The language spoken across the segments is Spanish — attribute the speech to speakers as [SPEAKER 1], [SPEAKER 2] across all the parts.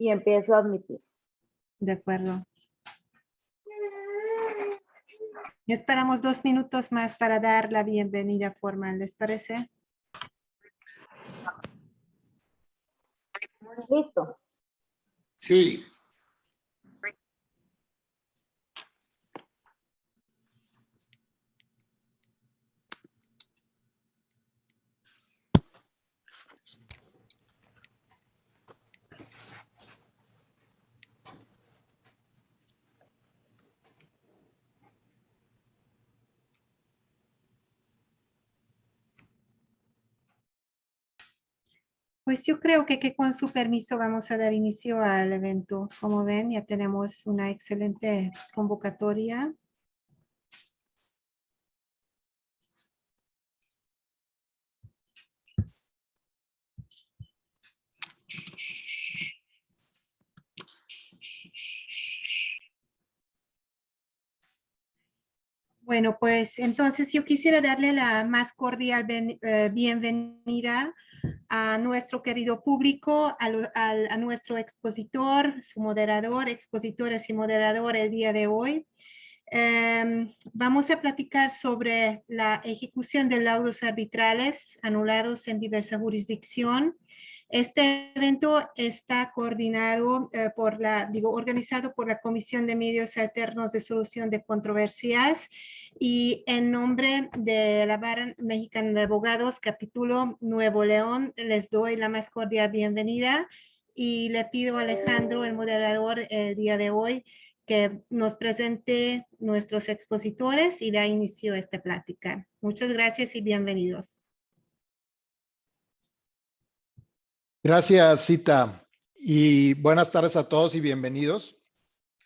[SPEAKER 1] y empiezo a admitir.
[SPEAKER 2] De acuerdo. Y esperamos 2 minutos más para dar la bienvenida formal, ¿les parece?
[SPEAKER 1] ¿Listo?
[SPEAKER 3] Sí.
[SPEAKER 2] Pues yo creo que con su permiso vamos a dar inicio al evento. Como ven, ya tenemos una excelente convocatoria. Bueno, pues entonces yo quisiera darle la más cordial bienvenida a nuestro querido público, a nuestro expositor, su moderador, expositores y moderador el día de hoy. Vamos a platicar sobre la ejecución de laudos arbitrales anulados en diversa jurisdicción. Este evento está coordinado organizado por la Comisión de Medios Alternos de Solución de Controversias y en nombre de la Barra Mexicana de Abogados, capítulo Nuevo León, les doy la más cordial bienvenida y le pido a Alejandro, el moderador, el día de hoy, que nos presente nuestros expositores y da inicio a esta plática. Muchas gracias y bienvenidos.
[SPEAKER 4] Gracias, Cita. Y buenas tardes a todos y bienvenidos.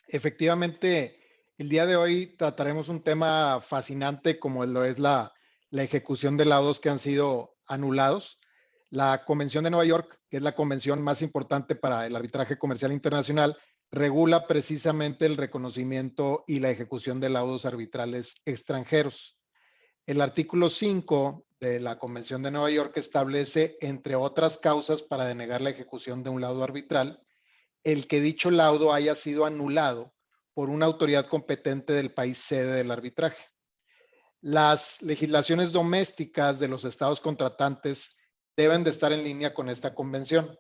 [SPEAKER 4] Efectivamente, el día de hoy trataremos un tema fascinante como lo es la ejecución de laudos que han sido anulados. La Convención de Nueva York, que es la convención más importante para el arbitraje comercial internacional, regula precisamente el reconocimiento y la ejecución de laudos arbitrales extranjeros. El artículo 5 de la Convención de Nueva York establece, entre otras causas para denegar la ejecución de un laudo arbitral, el que dicho laudo haya sido anulado por una autoridad competente del país sede del arbitraje. Las legislaciones domésticas de los estados contratantes deben de estar en línea con esta convención.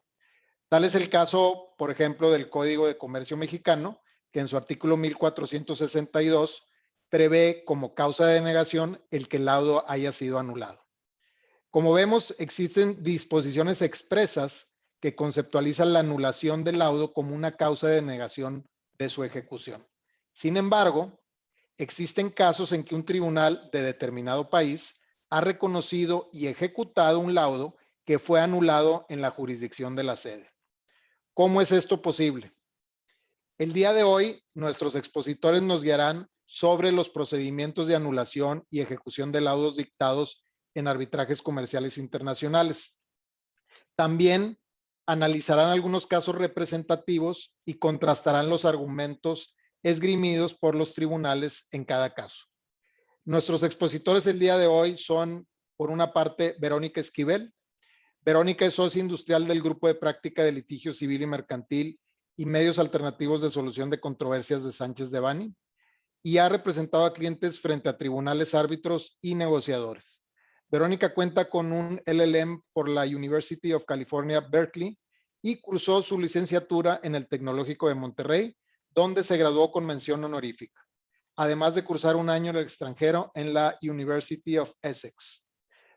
[SPEAKER 4] Tal es el caso, por ejemplo, del Código de Comercio Mexicano, que en su artículo 1462 prevé como causa de denegación el que el laudo haya sido anulado. Como vemos, existen disposiciones expresas que conceptualizan la anulación del laudo como una causa de denegación de su ejecución. Sin embargo, existen casos en que un tribunal de determinado país ha reconocido y ejecutado un laudo que fue anulado en la jurisdicción de la sede. ¿Cómo es esto posible? El día de hoy, nuestros expositores nos guiarán sobre los procedimientos de anulación y ejecución de laudos dictados en arbitrajes comerciales internacionales. También analizarán algunos casos representativos y contrastarán los argumentos esgrimidos por los tribunales en cada caso. Nuestros expositores el día de hoy son, por una parte, Verónica Esquivel. Verónica es socia industrial del Grupo de Práctica de Litigio Civil y Mercantil y Medios Alternativos de Solución de Controversias de Sánchez de Bani y ha representado a clientes frente a tribunales, árbitros y negociadores. Verónica cuenta con un LLM por la University of California, Berkeley y cursó su licenciatura en el Tecnológico de Monterrey, donde se graduó con mención honorífica, además de cursar un año en el extranjero en la University of Essex.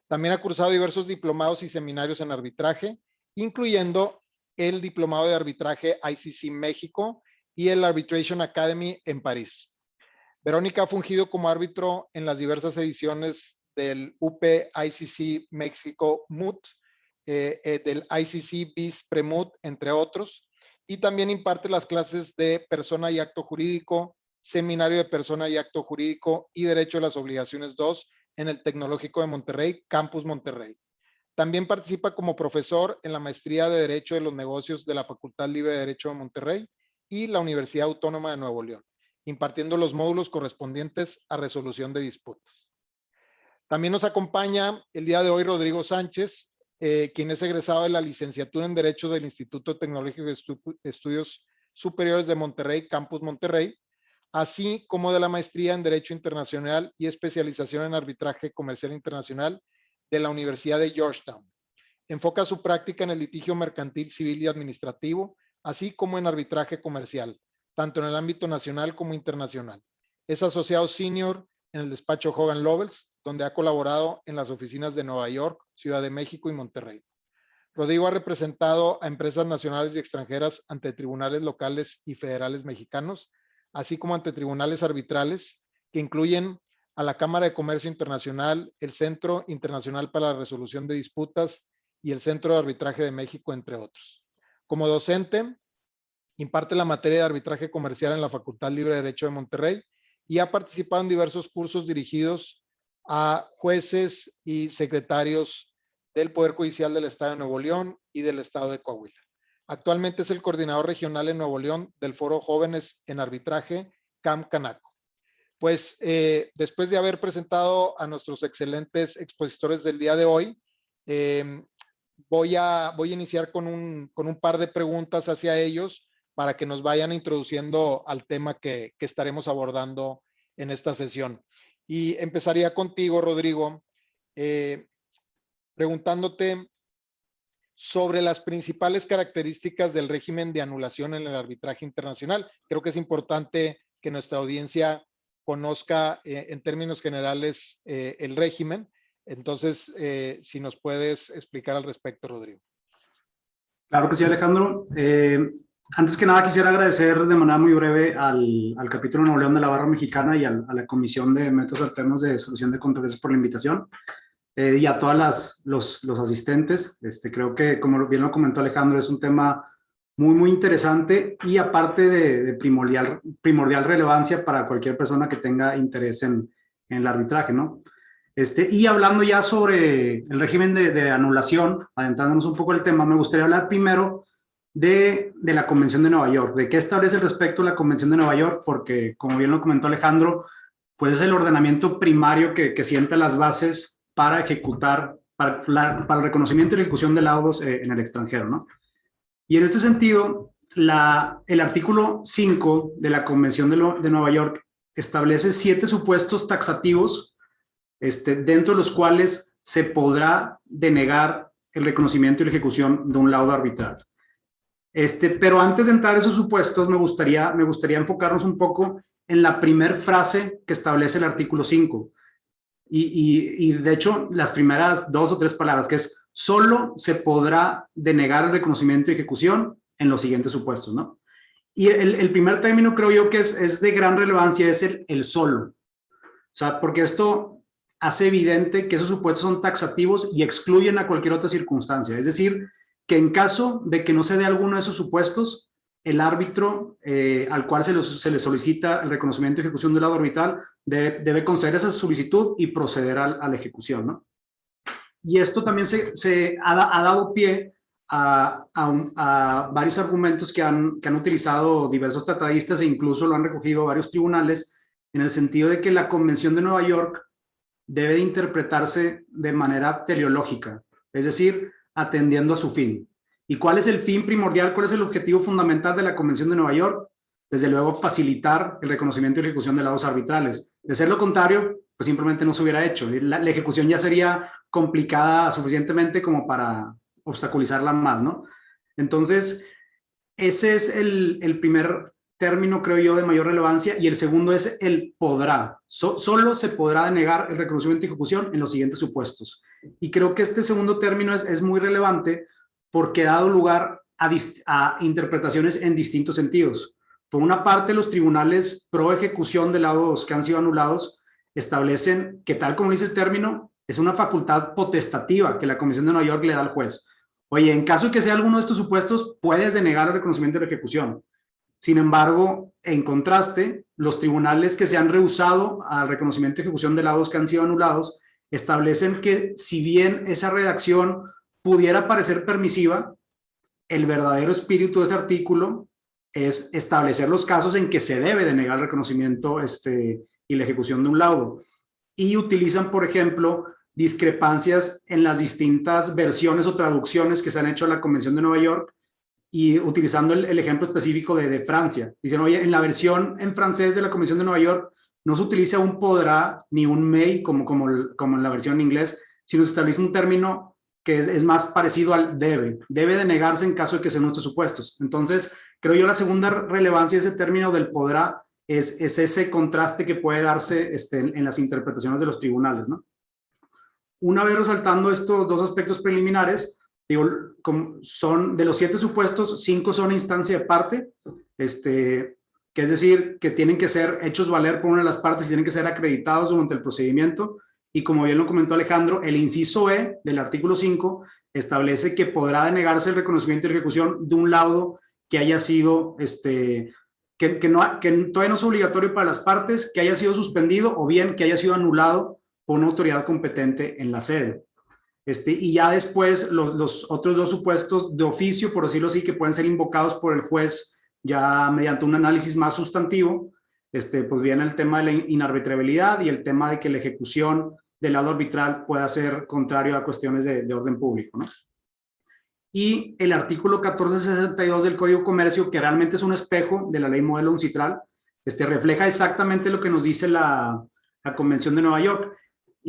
[SPEAKER 4] También ha cursado diversos diplomados y seminarios en arbitraje, incluyendo el Diplomado de Arbitraje ICC México y el Arbitration Academy en París. Verónica ha fungido como árbitro en las diversas ediciones del UP ICC México MUT, del ICC BIS Premut, entre otros, y también imparte las clases de Persona y Acto Jurídico, Seminario de Persona y Acto Jurídico y Derecho de las Obligaciones 2 en el Tecnológico de Monterrey, Campus Monterrey. También participa como profesor en la Maestría de Derecho de los Negocios de la Facultad Libre de Derecho de Monterrey y la Universidad Autónoma de Nuevo León, impartiendo los módulos correspondientes a resolución de disputas. También nos acompaña el día de hoy Rodrigo Sánchez. quien es egresado de la licenciatura en Derecho del Instituto Tecnológico de Estudios Superiores de Monterrey, Campus Monterrey, así como de la maestría en Derecho Internacional y especialización en Arbitraje Comercial Internacional de la Universidad de Georgetown. Enfoca su práctica en el litigio mercantil, civil y administrativo, así como en arbitraje comercial, tanto en el ámbito nacional como internacional. Es asociado senior en el despacho Hogan Lovells, donde ha colaborado en las oficinas de Nueva York, Ciudad de México y Monterrey. Rodrigo ha representado a empresas nacionales y extranjeras ante tribunales locales y federales mexicanos, así como ante tribunales arbitrales que incluyen a la Cámara de Comercio Internacional, el Centro Internacional para la Resolución de Disputas y el Centro de Arbitraje de México, entre otros. Como docente, imparte la materia de arbitraje comercial en la Facultad Libre de Derecho de Monterrey y ha participado en diversos cursos dirigidos a jueces y secretarios del Poder Judicial del Estado de Nuevo León y del Estado de Coahuila. Actualmente es el coordinador regional en Nuevo León del Foro Jóvenes en Arbitraje, CAM Canaco. Pues después de haber presentado a nuestros excelentes expositores del día de hoy, voy a iniciar con un par de preguntas hacia ellos para que nos vayan introduciendo al tema que estaremos abordando en esta sesión. Y empezaría contigo, Rodrigo, preguntándote sobre las principales características del régimen de anulación en el arbitraje internacional. Creo que es importante que nuestra audiencia conozca en términos generales el régimen. Entonces, si nos puedes explicar al respecto, Rodrigo.
[SPEAKER 1] Claro que sí, Alejandro. Antes que nada, quisiera agradecer de manera muy breve al capítulo Nuevo León de la Barra Mexicana y a la Comisión de Métodos Alternos de Solución de Controversias por la invitación. Y a todos los asistentes. Creo que, como bien lo comentó Alejandro, es un tema muy, muy interesante y aparte de primordial relevancia para cualquier persona que tenga interés en el arbitraje, ¿no? Y hablando ya sobre el régimen de anulación, adentrándonos un poco el tema, me gustaría hablar primero de la Convención de Nueva York, de qué establece al respecto la Convención de Nueva York, porque, como bien lo comentó Alejandro, pues es el ordenamiento primario que sienta las bases para ejecutar, para el reconocimiento y ejecución de laudos en el extranjero, ¿no? Y en ese sentido, el artículo 5 de la Convención de Nueva York establece 7 supuestos taxativos dentro de los cuales se podrá denegar el reconocimiento y la ejecución de un laudo arbitral. Pero antes de entrar a esos supuestos, me gustaría enfocarnos un poco en la primera frase que establece el artículo 5. Y de hecho, las primeras 2 o 3 palabras, que es solo se podrá denegar el reconocimiento y ejecución en los siguientes supuestos, ¿no? Y el primer término creo yo que es de gran relevancia, es el solo. O sea, porque esto hace evidente que esos supuestos son taxativos y excluyen a cualquier otra circunstancia. Es decir, que en caso de que no se dé alguno de esos supuestos, el árbitro al cual se le solicita el reconocimiento y ejecución del laudo arbitral debe conceder esa solicitud y proceder a la ejecución, ¿no? Y esto también se ha dado pie a varios argumentos que han utilizado diversos tratadistas e incluso lo han recogido varios tribunales, en el sentido de que la Convención de Nueva York debe de interpretarse de manera teleológica, es decir, atendiendo a su fin. ¿Y cuál es el fin primordial? ¿Cuál es el objetivo fundamental de la Convención de Nueva York? Desde luego, facilitar el reconocimiento y la ejecución de laudos arbitrales. De ser lo contrario, pues simplemente no se hubiera hecho. La ejecución ya sería complicada suficientemente como para obstaculizarla más, ¿no? Entonces, ese es el primer término, creo yo, de mayor relevancia, y el segundo es el podrá. Solo se podrá denegar el reconocimiento y ejecución en los siguientes supuestos. Y creo que este segundo término es muy relevante porque ha dado lugar a interpretaciones en distintos sentidos. Por una parte, los tribunales pro ejecución de laudos que han sido anulados establecen que, tal como dice el término, es una facultad potestativa que la Convención de Nueva York le da al juez. Oye, en caso de que sea alguno de estos supuestos, puedes denegar el reconocimiento y la ejecución. Sin embargo, en contraste, los tribunales que se han rehusado al reconocimiento y ejecución de laudos que han sido anulados establecen que, si bien esa redacción pudiera parecer permisiva, el verdadero espíritu de ese artículo es establecer los casos en que se debe denegar el reconocimiento y la ejecución de un laudo. Y utilizan, por ejemplo, discrepancias en las distintas versiones o traducciones que se han hecho a la Convención de Nueva York, y utilizando el ejemplo específico de Francia. Dicen, oye, en la versión en francés de la Convención de Nueva York no se utiliza un podrá ni un may como en la versión en inglés, sino se establece un término que es más parecido al debe. Debe de negarse en caso de que sean nuestros supuestos. Entonces, creo yo la segunda relevancia de ese término del podrá es ese contraste que puede darse en las interpretaciones de los tribunales, ¿no? Una vez resaltando estos dos aspectos preliminares, digo, son de los 7 supuestos, 5 son instancia de parte, que es decir, que tienen que ser hechos valer por una de las partes y tienen que ser acreditados durante el procedimiento. Y como bien lo comentó Alejandro, el inciso E del artículo 5 establece que podrá denegarse el reconocimiento y ejecución de un laudo que haya sido, que todavía no es obligatorio para las partes, que haya sido suspendido o bien que haya sido anulado por una autoridad competente en la sede. Y ya después los otros 2 supuestos de oficio, por decirlo así, que pueden ser invocados por el juez ya mediante un análisis más sustantivo, pues viene el tema de la inarbitrabilidad y el tema de que la ejecución del lado arbitral pueda ser contrario a cuestiones de orden público, ¿no? Y el artículo 1462 del Código de Comercio, que realmente es un espejo de la ley modelo UNCITRAL, refleja exactamente lo que nos dice la Convención de Nueva York.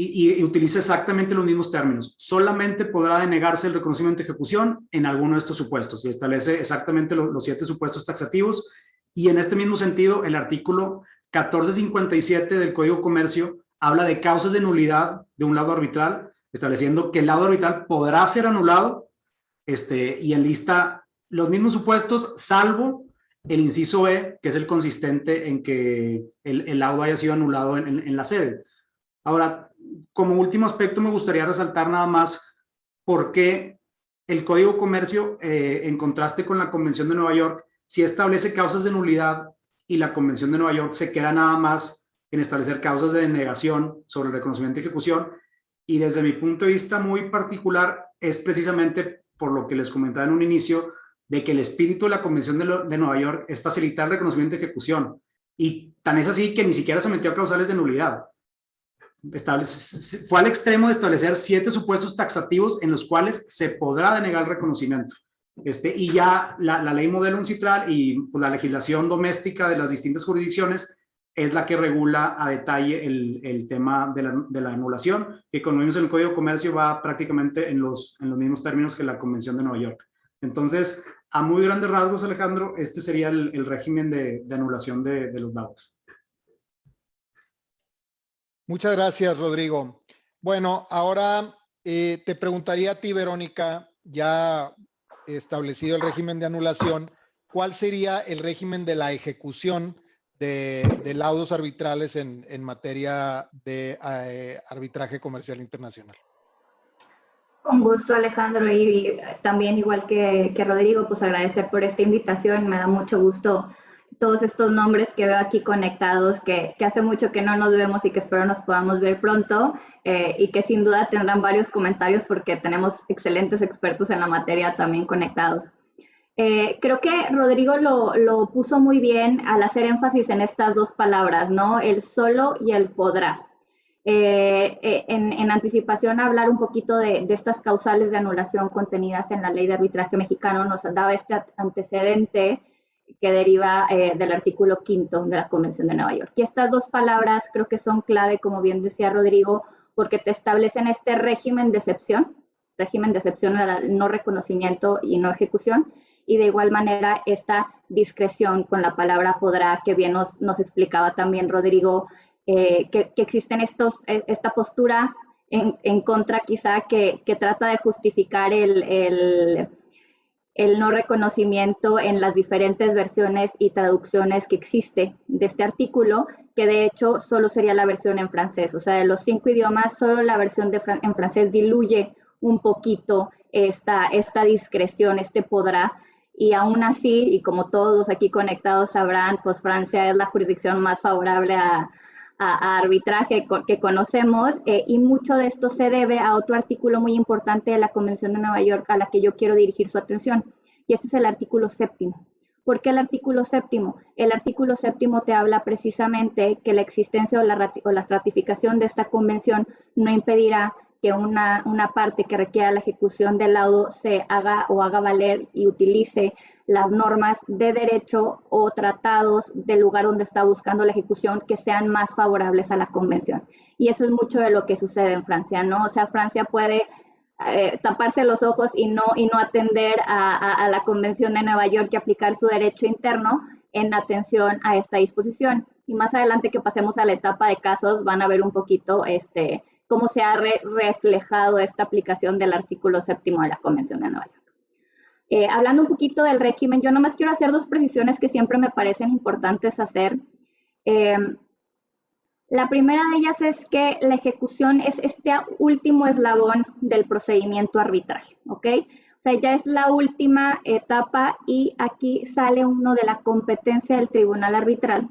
[SPEAKER 1] Y utiliza exactamente los mismos términos. Solamente podrá denegarse el reconocimiento de ejecución en alguno de estos supuestos, y establece exactamente los 7 supuestos taxativos. Y en este mismo sentido, el artículo 1457 del Código de Comercio habla de causas de nulidad de un laudo arbitral, estableciendo que el laudo arbitral podrá ser anulado, y enlista los mismos supuestos, salvo el inciso E, que es el consistente en que el laudo haya sido anulado en la sede. Ahora, como último aspecto, me gustaría resaltar nada más por qué el Código de Comercio, en contraste con la Convención de Nueva York, sí establece causas de nulidad, y la Convención de Nueva York se queda nada más en establecer causas de denegación sobre el reconocimiento y ejecución. Y desde mi punto de vista muy particular, es precisamente por lo que les comentaba en un inicio, de que el espíritu de la Convención de Nueva York es facilitar el reconocimiento y ejecución. Y tan es así que ni siquiera se metió a causales de nulidad. Fue al extremo de establecer 7 supuestos taxativos en los cuales se podrá denegar el reconocimiento. Y ya la ley modelo UNCITRAL y pues, la legislación doméstica de las distintas jurisdicciones es la que regula a detalle el tema de la anulación, que como vimos en el Código de Comercio va prácticamente en los mismos términos que la Convención de Nueva York. Entonces, a muy grandes rasgos, Alejandro, este sería el régimen de anulación de los laudos.
[SPEAKER 4] Muchas gracias, Rodrigo. Bueno, ahora te preguntaría a ti, Verónica, ya establecido el régimen de anulación, ¿cuál sería el régimen de la ejecución de laudos arbitrales en materia de arbitraje comercial internacional?
[SPEAKER 5] Con gusto, Alejandro, y también igual que Rodrigo, pues agradecer por esta invitación. Me da mucho gusto todos estos nombres que veo aquí conectados, que hace mucho que no nos vemos y que espero nos podamos ver pronto, y que sin duda tendrán varios comentarios porque tenemos excelentes expertos en la materia también conectados. Creo que Rodrigo lo puso muy bien al hacer énfasis en estas 2 palabras, ¿no? El solo y el podrá. En anticipación a hablar un poquito de estas causales de anulación contenidas en la Ley de Arbitraje Mexicano, nos daba este antecedente que deriva del artículo 5º de la Convención de Nueva York. Y estas 2 palabras creo que son clave, como bien decía Rodrigo, porque te establecen este régimen de excepción al no reconocimiento y no ejecución, y de igual manera esta discreción con la palabra podrá, que bien nos explicaba también Rodrigo, que existen esta postura en contra quizá que trata de justificar el no reconocimiento en las diferentes versiones y traducciones que existe de este artículo, que de hecho solo sería la versión en francés. O sea, de los 5 idiomas, solo la versión en francés diluye un poquito esta discreción, este podrá. Y aún así, y como todos aquí conectados sabrán, pues Francia es la jurisdicción más favorable a arbitraje que conocemos, y mucho de esto se debe a otro artículo muy importante de la Convención de Nueva York a la que yo quiero dirigir su atención, y este es el artículo 7º. ¿Por qué el artículo 7º? El artículo 7º te habla precisamente que la existencia o la ratificación de esta convención no impedirá que una parte que requiera la ejecución del laudo se haga o haga valer y utilice las normas de derecho o tratados del lugar donde está buscando la ejecución que sean más favorables a la convención. Y eso es mucho de lo que sucede en Francia, ¿no? O sea, Francia puede taparse los ojos y no atender a la Convención de Nueva York y aplicar su derecho interno en atención a esta disposición. Y más adelante que pasemos a la etapa de casos, van a ver un poquito cómo se ha reflejado esta aplicación del artículo 7º de la Convención de Nueva York. Hablando un poquito del régimen, yo nomás quiero hacer dos precisiones que siempre me parecen importantes hacer. La primera de ellas es que la ejecución es este último eslabón del procedimiento arbitraje, ¿ok? O sea, ya es la última etapa y aquí sale uno de la competencia del tribunal arbitral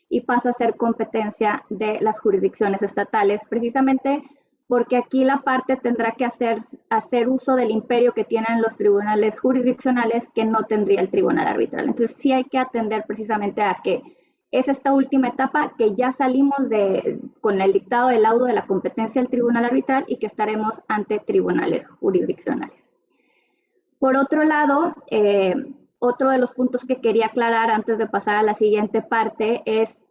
[SPEAKER 5] y pasa a ser competencia de las jurisdicciones estatales, precisamente porque aquí la parte tendrá que hacer uso del imperio que tienen los tribunales jurisdiccionales que no tendría el tribunal arbitral. Entonces sí hay que atender precisamente a que es esta última etapa que ya salimos con el dictado del laudo de la competencia del tribunal arbitral y que estaremos ante tribunales jurisdiccionales. Por otro lado, otro de los puntos que quería aclarar antes de pasar a la siguiente parte es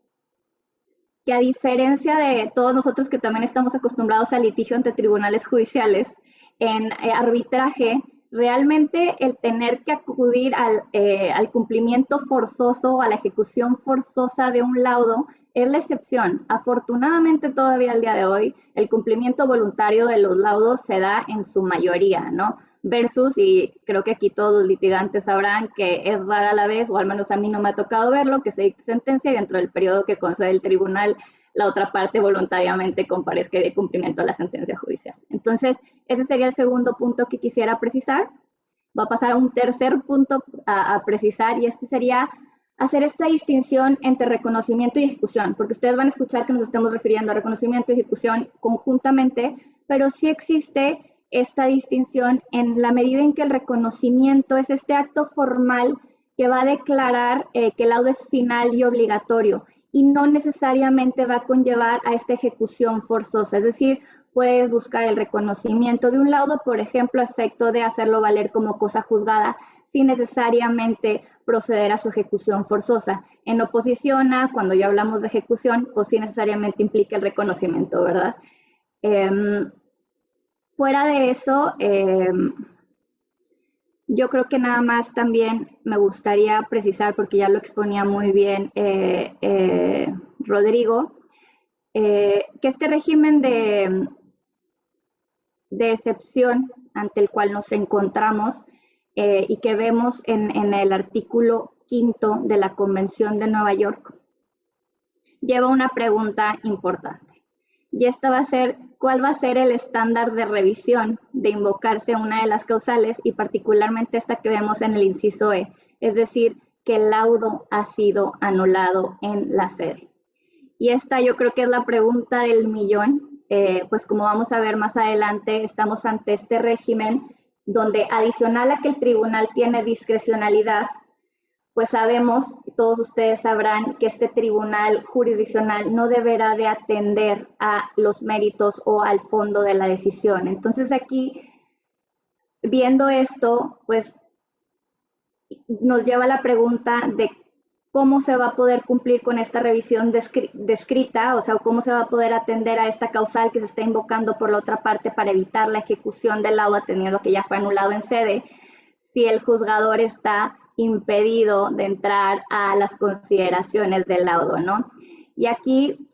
[SPEAKER 5] que a diferencia de todos nosotros que también estamos acostumbrados al litigio ante tribunales judiciales, en arbitraje, realmente el tener que acudir al cumplimiento forzoso o a la ejecución forzosa de un laudo es la excepción. Afortunadamente todavía al día de hoy el cumplimiento voluntario de los laudos se da en su mayoría, ¿no? Versus, y creo que aquí todos los litigantes sabrán que es rara la vez, o al menos a mí no me ha tocado verlo, que se dicte sentencia y dentro del periodo que concede el tribunal, la otra parte voluntariamente comparezca y dé cumplimiento a la sentencia judicial. Entonces, ese sería el segundo punto que quisiera precisar. Va a pasar a un tercer punto a precisar, y este sería hacer esta distinción entre reconocimiento y ejecución, porque ustedes van a escuchar que nos estamos refiriendo a reconocimiento y ejecución conjuntamente, pero sí existe esta distinción en la medida en que el reconocimiento es este acto formal que va a declarar que el laudo es final y obligatorio y no necesariamente va a conllevar a esta ejecución forzosa. Es decir, puedes buscar el reconocimiento de un laudo, por ejemplo, a efecto de hacerlo valer como cosa juzgada sin necesariamente proceder a su ejecución forzosa. En oposición a, cuando ya hablamos de ejecución, pues sí necesariamente implica el reconocimiento, ¿verdad? Fuera de eso, yo creo que nada más también me gustaría precisar, porque ya lo exponía muy bien Rodrigo, que este régimen de excepción ante el cual nos encontramos y que vemos en el artículo 5º de la Convención de Nueva York, lleva una pregunta importante. Y esta va a ser, ¿cuál va a ser el estándar de revisión de invocarse una de las causales y particularmente esta que vemos en el inciso E? Es decir, que el laudo ha sido anulado en la sede. Y esta yo creo que es la pregunta del millón, pues como vamos a ver más adelante, estamos ante este régimen donde adicional a que el tribunal tiene discrecionalidad, pues sabemos, todos ustedes sabrán que este tribunal jurisdiccional no deberá de atender a los méritos o al fondo de la decisión. Entonces aquí, viendo esto, pues nos lleva a la pregunta de cómo se va a poder cumplir con esta revisión descrita, o sea, cómo se va a poder atender a esta causal que se está invocando por la otra parte para evitar la ejecución del laudo, teniendo que ya fue anulado en sede, si el juzgador está impedido de entrar a las consideraciones del laudo, ¿no? Y aquí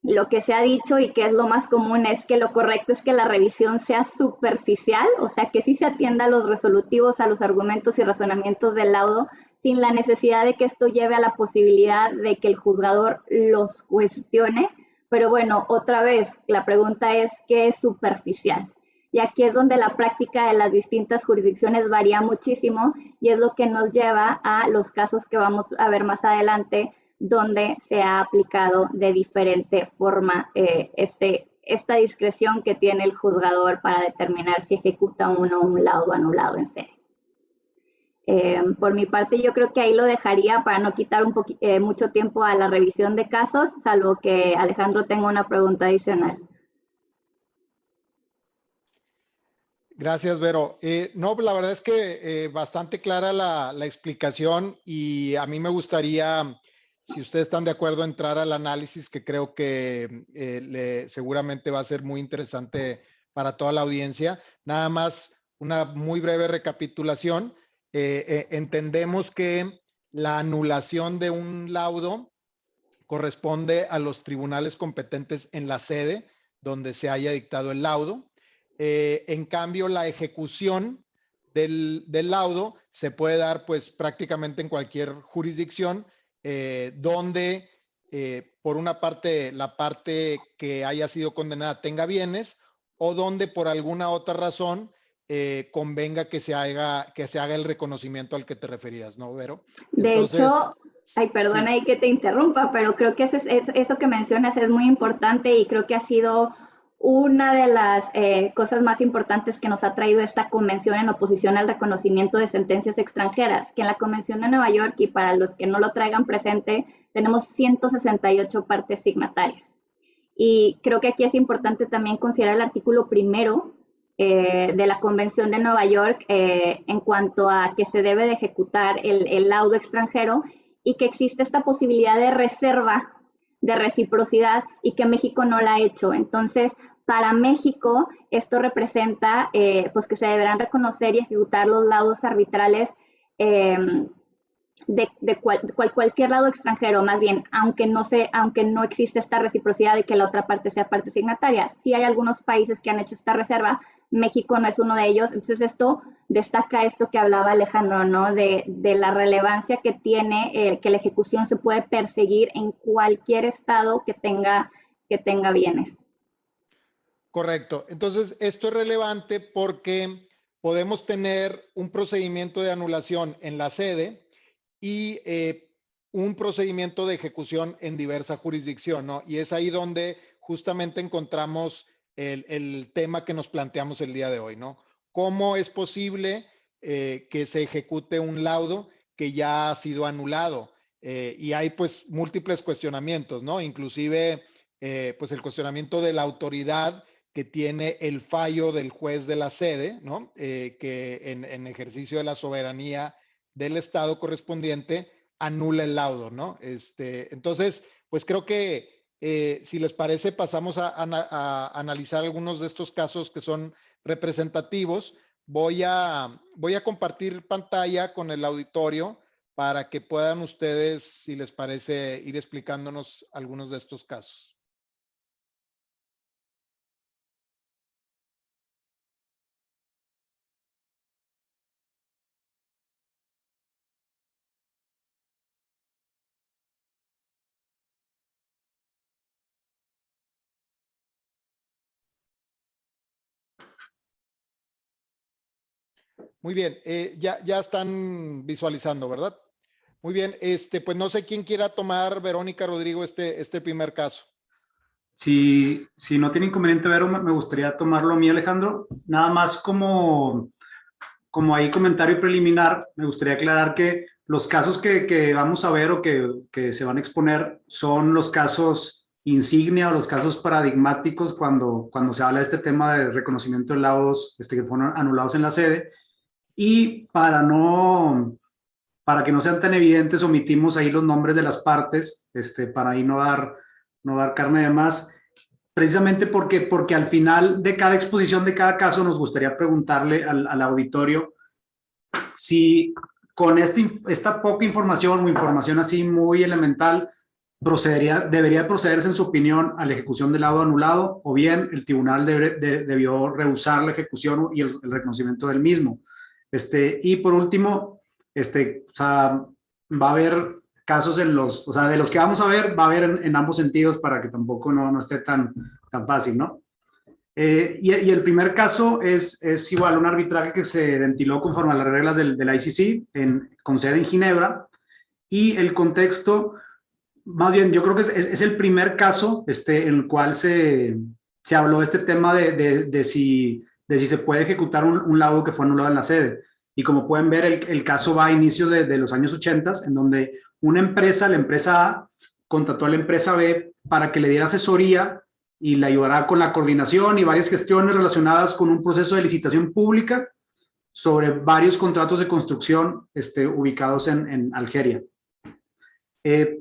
[SPEAKER 5] lo que se ha dicho y que es lo más común es que lo correcto es que la revisión sea superficial, o sea, que sí se atienda a los resolutivos, a los argumentos y razonamientos del laudo, sin la necesidad de que esto lleve a la posibilidad de que el juzgador los cuestione. Pero bueno, otra vez, la pregunta es, ¿qué es superficial? Y aquí es donde la práctica de las distintas jurisdicciones varía muchísimo y es lo que nos lleva a los casos que vamos a ver más adelante, donde se ha aplicado de diferente forma esta discreción que tiene el juzgador para determinar si ejecuta o no un laudo anulado en sede. Por mi parte, yo creo que ahí lo dejaría para no quitar mucho tiempo a la revisión de casos, salvo que Alejandro tenga una pregunta adicional.
[SPEAKER 4] Gracias, Vero. No, la verdad es que bastante clara la explicación y a mí me gustaría, si ustedes están de acuerdo, entrar al análisis que creo que seguramente va a ser muy interesante para toda la audiencia. Nada más una muy breve recapitulación. Entendemos que la anulación de un laudo corresponde a los tribunales competentes en la sede donde se haya dictado el laudo. En cambio, la ejecución del laudo se puede dar pues prácticamente en cualquier jurisdicción donde por una parte la parte que haya sido condenada tenga bienes o donde por alguna otra razón convenga que se haga el reconocimiento al que te referías, ¿no, Vero?
[SPEAKER 5] De
[SPEAKER 4] Entonces,
[SPEAKER 5] hecho, ay, perdona ahí que te interrumpa, pero creo que eso que mencionas es muy importante y creo que ha sido una de las cosas más importantes que nos ha traído esta convención en oposición al reconocimiento de sentencias extranjeras, que en la Convención de Nueva York, y para los que no lo traigan presente, tenemos 168 partes signatarias. Y creo que aquí es importante también considerar el artículo primero de la Convención de Nueva York en cuanto a que se debe de ejecutar el laudo extranjero y que existe esta posibilidad de reserva de reciprocidad y que México no la ha hecho. Entonces, para México, esto representa pues que se deberán reconocer y ejecutar los laudos arbitrales de cualquier lado extranjero, más bien, aunque no existe esta reciprocidad de que la otra parte sea parte signataria. Sí hay algunos países que han hecho esta reserva, México no es uno de ellos, entonces esto destaca esto que hablaba Alejandro, ¿no? De la relevancia que tiene que la ejecución se puede perseguir en cualquier estado que tenga bienes.
[SPEAKER 4] correcto. Entonces, esto es relevante porque podemos tener un procedimiento de anulación en la sede y un procedimiento de ejecución en diversa jurisdicción, ¿no? Y es ahí donde justamente encontramos el tema que nos planteamos el día de hoy, ¿no? ¿Cómo es posible que se ejecute un laudo que ya ha sido anulado? Y hay pues múltiples cuestionamientos, ¿no? Inclusive pues el cuestionamiento de la autoridad que tiene el fallo del juez de la sede, ¿no? Que en ejercicio de la soberanía del estado correspondiente anula el laudo, ¿no? Entonces, pues creo que si les parece, pasamos a analizar algunos de estos casos que son representativos. Voy a compartir pantalla con el auditorio para que puedan ustedes, si les parece, ir explicándonos algunos de estos casos. Muy bien, ya están visualizando, ¿verdad? Muy bien, pues no sé quién quiera tomar, Verónica, Rodrigo, este primer caso.
[SPEAKER 1] Si no tiene inconveniente, Vero, me gustaría tomarlo a mí, Alejandro. Nada más como ahí comentario preliminar, me gustaría aclarar que los casos que vamos a ver o que se van a exponer son los casos insignia o los casos paradigmáticos cuando se habla de este tema de reconocimiento de laudos que fueron anulados en la sede. Y para que no sean tan evidentes, omitimos ahí los nombres de las partes, para ahí no dar carne de más, precisamente porque al final de cada exposición de cada caso nos gustaría preguntarle al auditorio si con esta poca información o información así muy elemental debería procederse en su opinión a la ejecución del laudo anulado o bien el tribunal debió rehusar la ejecución y el reconocimiento del mismo. Y por último, o sea, va a haber casos de los que vamos a ver, va a haber en ambos sentidos para que tampoco no esté tan fácil, ¿no? Y el primer caso es igual un arbitraje que se ventiló conforme a las reglas del ICC con sede en Ginebra, y el contexto, más bien yo creo que es el primer caso en el cual se habló de este tema de si se puede ejecutar un laudo que fue anulado en la sede. Y como pueden ver, el caso va a inicios de los años 80, en donde la empresa A, contrató a la empresa B para que le diera asesoría y le ayudará con la coordinación y varias gestiones relacionadas con un proceso de licitación pública sobre varios contratos de construcción ubicados en Algeria.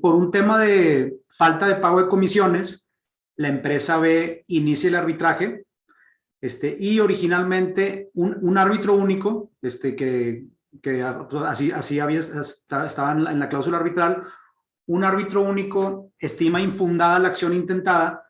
[SPEAKER 1] Por un tema de falta de pago de comisiones, la empresa B inicia el arbitraje y originalmente un árbitro único, que así estaba en la cláusula arbitral, un árbitro único estima infundada la acción intentada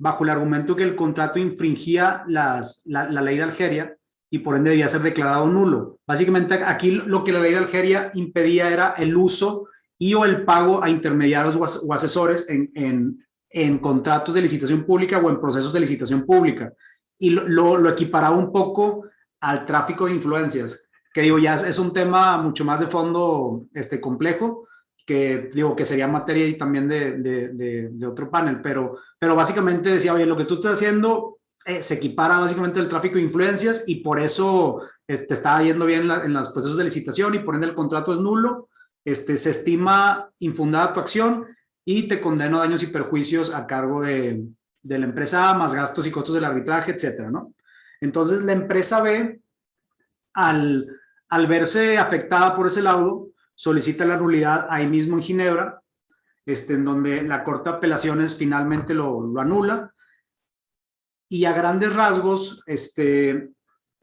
[SPEAKER 1] bajo el argumento que el contrato infringía la ley de Algeria y por ende debía ser declarado nulo. Básicamente aquí lo que la ley de Algeria impedía era el uso y o el pago a intermediarios o asesores en contratos de licitación pública o en procesos de licitación pública. Y lo equiparaba un poco al tráfico de influencias, que digo, ya es un tema mucho más de fondo complejo, que digo que sería materia y también de otro panel, pero básicamente decía, oye, lo que tú estás haciendo se equipara básicamente al tráfico de influencias y por eso estaba yendo bien en los procesos de licitación y por ende el contrato es nulo, se estima infundada tu acción y te condeno a daños y perjuicios a cargo de la empresa A, más gastos y costos del arbitraje, etcétera, ¿no? Entonces la empresa B, al verse afectada por ese laudo, solicita la nulidad ahí mismo en Ginebra, en donde la Corte de Apelaciones finalmente lo anula. Y a grandes rasgos,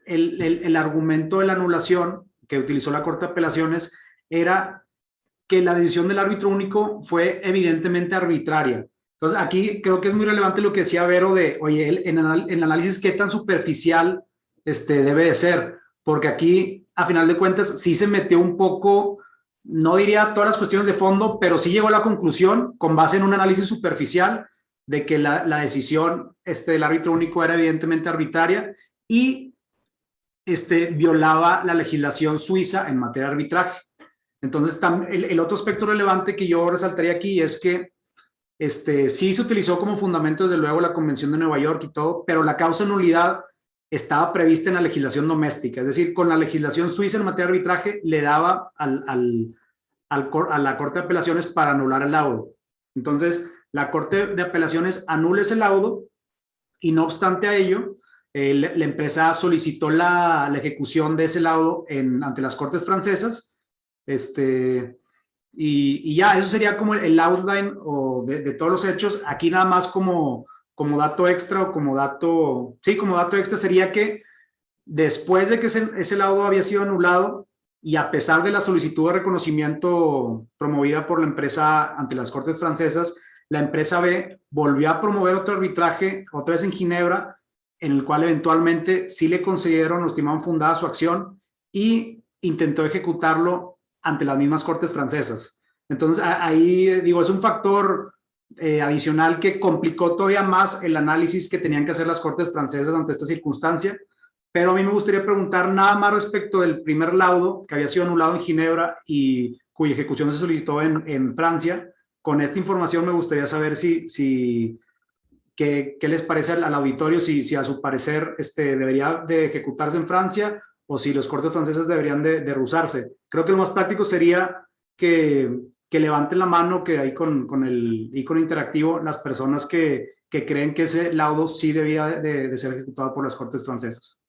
[SPEAKER 1] el argumento de la anulación que utilizó la Corte de Apelaciones era que la decisión del árbitro único fue evidentemente arbitraria. Entonces, aquí creo que es muy relevante lo que decía Vero de, oye, en análisis, ¿qué tan superficial debe de ser? Porque aquí, a final de cuentas, sí se metió un poco, no diría todas las cuestiones de fondo, pero sí llegó a la conclusión, con base en un análisis superficial, de que la decisión del árbitro único era evidentemente arbitraria y violaba la legislación suiza en materia de arbitraje. Entonces, el otro aspecto relevante que yo resaltaría aquí es que sí se utilizó como fundamento, desde luego, la Convención de Nueva York y todo, pero la causa de nulidad estaba prevista en la legislación doméstica, es decir, con la legislación suiza en materia de arbitraje le daba a la Corte de Apelaciones para anular el laudo. Entonces, la Corte de Apelaciones anula ese laudo y no obstante a ello, la empresa solicitó la ejecución de ese laudo ante las Cortes francesas. Y ya, eso sería como el outline de todos los hechos. Aquí nada más como dato extra o como dato extra sería que después de que ese laudo había sido anulado y a pesar de la solicitud de reconocimiento promovida por la empresa ante las Cortes francesas, la empresa B volvió a promover otro arbitraje, otra vez en Ginebra, en el cual eventualmente sí le concedieron o estimaban fundada su acción y intentó ejecutarlo ante las mismas Cortes francesas. Entonces, ahí digo, es un factor adicional que complicó todavía más el análisis que tenían que hacer las Cortes francesas ante esta circunstancia, pero a mí me gustaría preguntar nada más respecto del primer laudo que había sido anulado en Ginebra y cuya ejecución se solicitó en Francia. Con esta información me gustaría saber qué les parece al auditorio, si a su parecer debería de ejecutarse en Francia o si los Cortes francesas deberían de rehusarse. Creo que lo más práctico sería que levanten la mano, que ahí con el icono interactivo, las personas que creen que ese laudo sí debía de ser ejecutado por las Cortes francesas.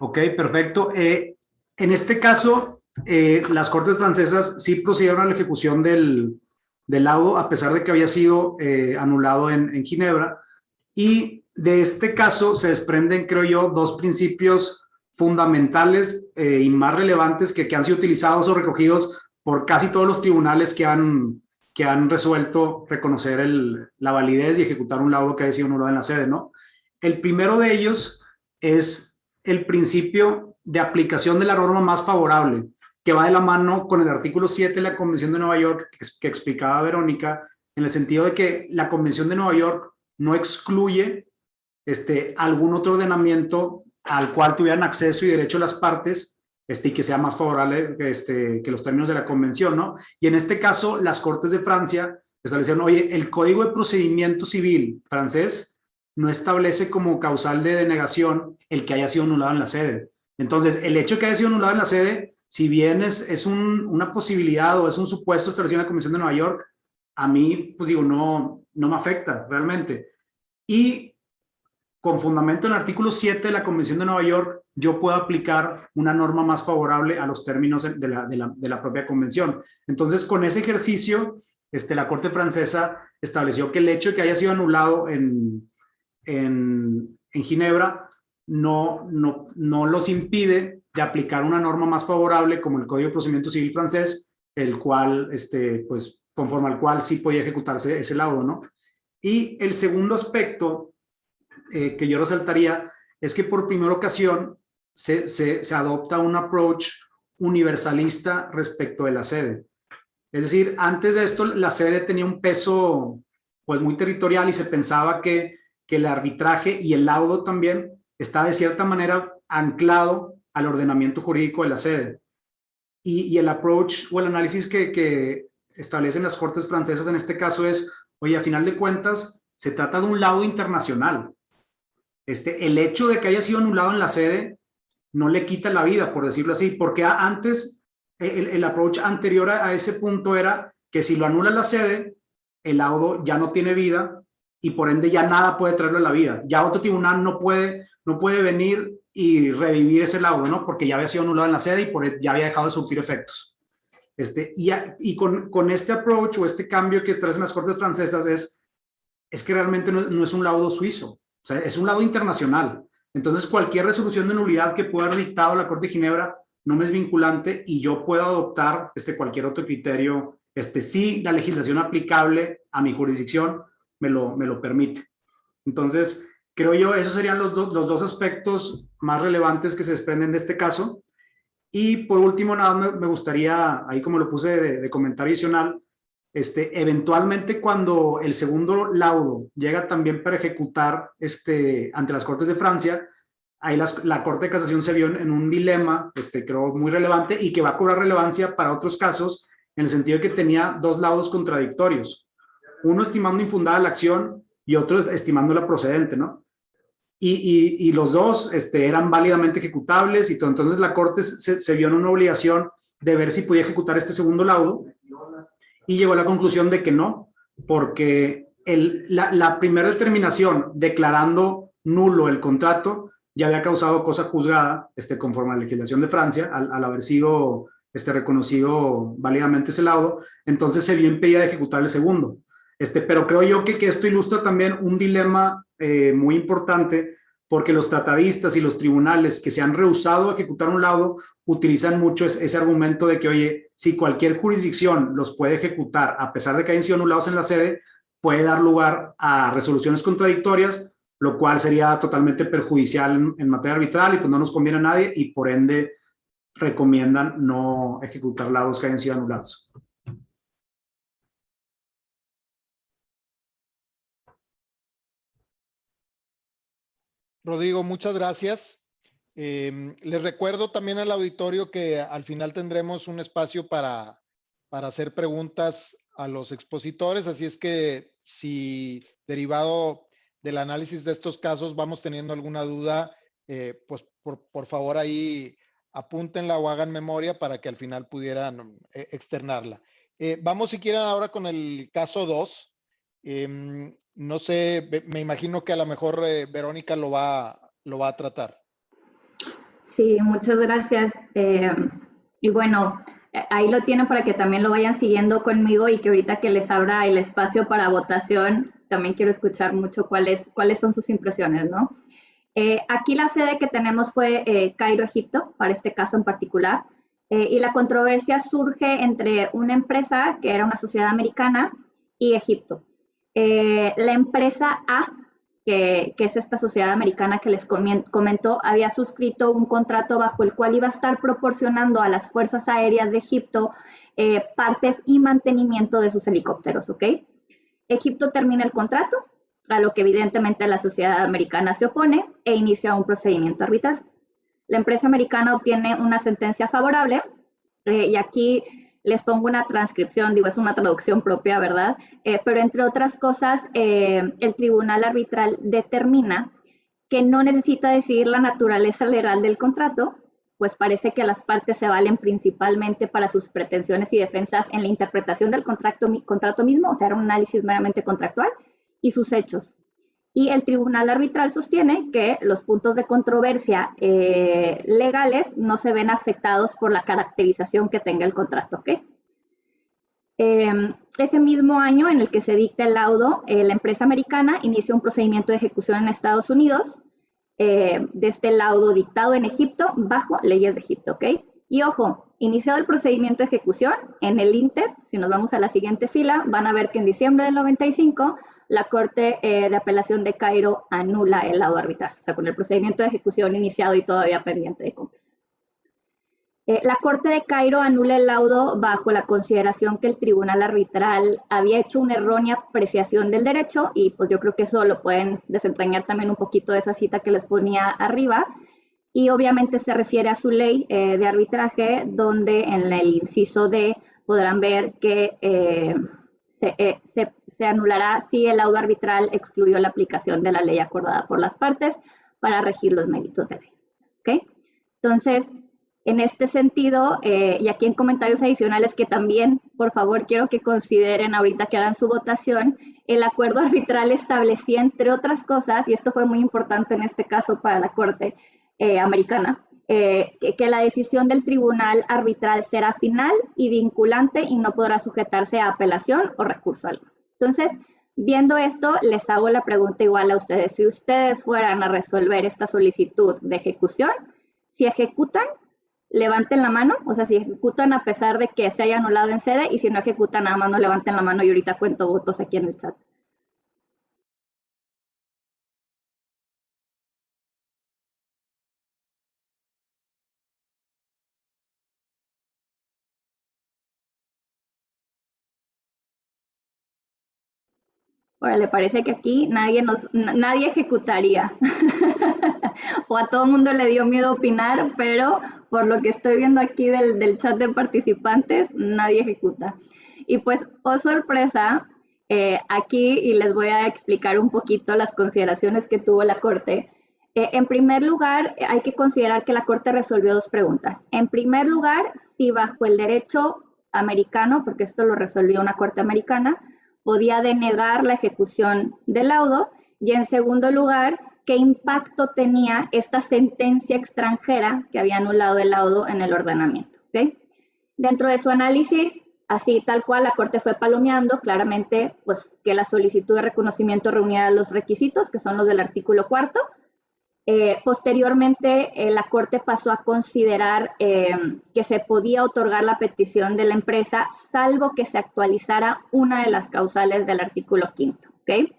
[SPEAKER 1] Ok, perfecto. En este caso, las Cortes francesas sí procedieron a la ejecución del laudo, a pesar de que había sido anulado en Ginebra. Y de este caso se desprenden, creo yo, dos principios fundamentales y más relevantes que han sido utilizados o recogidos por casi todos los tribunales que han resuelto reconocer la validez y ejecutar un laudo que haya sido anulado en la sede, ¿no? El primero de ellos es el principio de aplicación de la norma más favorable, que va de la mano con el artículo 7 de la Convención de Nueva York que explicaba Verónica, en el sentido de que la Convención de Nueva York no excluye algún otro ordenamiento al cual tuvieran acceso y derecho las partes, y que sea más favorable que los términos de la convención, ¿no? Y en este caso, las Cortes de Francia establecieron, oye, el Código de Procedimiento Civil francés no establece como causal de denegación el que haya sido anulado en la sede. Entonces, el hecho de que haya sido anulado en la sede, si bien es una posibilidad o es un supuesto establecido en la Convención de Nueva York, a mí, pues digo, no me afecta realmente. Y con fundamento en el artículo 7 de la Convención de Nueva York, yo puedo aplicar una norma más favorable a los términos de la propia convención. Entonces, con ese ejercicio, la Corte francesa estableció que el hecho de que haya sido anulado en Ginebra no los impide de aplicar una norma más favorable como el Código de Procedimiento Civil francés, el cual, pues, conforme al cual sí podía ejecutarse ese laudo, ¿no? Y el segundo aspecto que yo resaltaría es que por primera ocasión se adopta un approach universalista respecto de la sede. Es decir, antes de esto la sede tenía un peso pues muy territorial y se pensaba que el arbitraje y el laudo también está de cierta manera anclado al ordenamiento jurídico de la sede. Y el approach o el análisis que establecen las Cortes francesas en este caso es, oye, a final de cuentas, se trata de un laudo internacional. El hecho de que haya sido anulado en la sede no le quita la vida, por decirlo así, porque antes, el approach anterior a ese punto era que si lo anula la sede, el laudo ya no tiene vida y por ende ya nada puede traerlo a la vida. Ya otro tribunal no puede venir y revivir ese laudo, ¿no? Porque ya había sido anulado en la sede y ya había dejado de surtir efectos. Y con este approach o este cambio que traen las Cortes francesas es que realmente no es un laudo suizo, o sea, es un laudo internacional. Entonces, cualquier resolución de nulidad que pueda haber dictado la Corte de Ginebra no me es vinculante y yo puedo adoptar cualquier otro criterio, si la legislación aplicable a mi jurisdicción me lo permite. Entonces, creo yo, esos serían los dos aspectos más relevantes que se desprenden de este caso. Y por último, nada, me gustaría, ahí como lo puse de comentario adicional, eventualmente cuando el segundo laudo llega también para ejecutar ante las Cortes de Francia, ahí la Corte de Casación se vio en un dilema, creo muy relevante y que va a cobrar relevancia para otros casos, en el sentido de que tenía dos laudos contradictorios, uno estimando infundada la acción y otro estimándola procedente, ¿no? Y los dos eran válidamente ejecutables y todo. Entonces la Corte se vio en una obligación de ver si podía ejecutar este segundo laudo y llegó a la conclusión de que no, porque la primera determinación declarando nulo el contrato ya había causado cosa juzgada conforme a la legislación de Francia al haber sido reconocido válidamente ese laudo. Entonces se vio impedida de ejecutar el segundo. Pero creo yo que esto ilustra también un dilema muy importante, porque los tratadistas y los tribunales que se han rehusado a ejecutar un laudo utilizan mucho ese argumento de que, oye, si cualquier jurisdicción los puede ejecutar a pesar de que hayan sido anulados en la sede, puede dar lugar a resoluciones contradictorias, lo cual sería totalmente perjudicial en materia arbitral y pues no nos conviene a nadie y por ende recomiendan no ejecutar laudos que hayan sido anulados.
[SPEAKER 4] Rodrigo, muchas gracias. Les recuerdo también al auditorio que al final tendremos un espacio para hacer preguntas a los expositores, así es que si derivado del análisis de estos casos vamos teniendo alguna duda, pues por favor ahí apúntenla o hagan memoria para que al final pudieran externarla. Vamos si quieren ahora con el caso 2. No sé, me imagino que a lo mejor Verónica lo va a tratar.
[SPEAKER 5] Sí, muchas gracias. Y bueno, ahí lo tienen para que también lo vayan siguiendo conmigo y que ahorita que les abra el espacio para votación, también quiero escuchar mucho cuáles son sus impresiones, ¿no? Aquí la sede que tenemos fue Cairo, Egipto, para este caso en particular, y la controversia surge entre una empresa que era una sociedad americana y Egipto. La empresa A, que es esta sociedad americana que les comentó, había suscrito un contrato bajo el cual iba a estar proporcionando a las fuerzas aéreas de Egipto partes y mantenimiento de sus helicópteros, ¿ok? Egipto termina el contrato a lo que evidentemente la sociedad americana se opone e inicia un procedimiento arbitral. La empresa americana obtiene una sentencia favorable y aquí les pongo una transcripción, digo, es una traducción propia, ¿verdad? Pero entre otras cosas, el tribunal arbitral determina que no necesita decidir la naturaleza legal del contrato, pues parece que las partes se valen principalmente para sus pretensiones y defensas en la interpretación del contrato mismo, o sea, era un análisis meramente contractual, y sus hechos. Y el tribunal arbitral sostiene que los puntos de controversia legales no se ven afectados por la caracterización que tenga el contrato, ¿ok? Ese mismo año en el que se dicta el laudo, la empresa americana inicia un procedimiento de ejecución en Estados Unidos de este laudo dictado en Egipto bajo leyes de Egipto, ¿ok? Y ojo, iniciado el procedimiento de ejecución, en el Inter, si nos vamos a la siguiente fila, van a ver que en diciembre del 95, la Corte de Apelación de Cairo anula el laudo arbitral, o sea, con el procedimiento de ejecución iniciado y todavía pendiente de conclusión. La Corte de Cairo anula el laudo bajo la consideración que el tribunal arbitral había hecho una errónea apreciación del derecho y pues yo creo que eso lo pueden desentrañar también un poquito de esa cita que les ponía arriba y obviamente se refiere a su ley de arbitraje donde en el inciso D podrán ver que se anulará si el laudo arbitral excluyó la aplicación de la ley acordada por las partes para regir los méritos de ley. ¿Okay? Entonces, en este sentido, y aquí en comentarios adicionales que también, por favor, quiero que consideren ahorita que hagan su votación, el acuerdo arbitral establecía, entre otras cosas, y esto fue muy importante en este caso para la Corte americana, que la decisión del tribunal arbitral será final y vinculante y no podrá sujetarse a apelación o recurso alguno. Entonces, viendo esto, les hago la pregunta igual a ustedes. Si ustedes fueran a resolver esta solicitud de ejecución, si ejecutan, levanten la mano, o sea, si ejecutan a pesar de que se haya anulado en sede, y si no ejecutan nada más no levanten la mano y ahorita cuento votos aquí en el chat. Órale, parece que aquí nadie ejecutaría. O a todo mundo le dio miedo opinar, pero por lo que estoy viendo aquí del chat de participantes, nadie ejecuta. Y pues, oh sorpresa, aquí, y les voy a explicar un poquito las consideraciones que tuvo la Corte. En primer lugar, hay que considerar que la Corte resolvió dos preguntas. En primer lugar, si bajo el derecho americano, porque esto lo resolvió una Corte americana, podía denegar la ejecución del laudo, y en segundo lugar, qué impacto tenía esta sentencia extranjera que había anulado el laudo en el ordenamiento. ¿Okay? Dentro de su análisis, así tal cual, la Corte fue palomeando claramente pues, que la solicitud de reconocimiento reunía los requisitos, que son los del artículo 4. Posteriormente, la Corte pasó a considerar que se podía otorgar la petición de la empresa, salvo que se actualizara una de las causales del artículo 5. ¿Okay?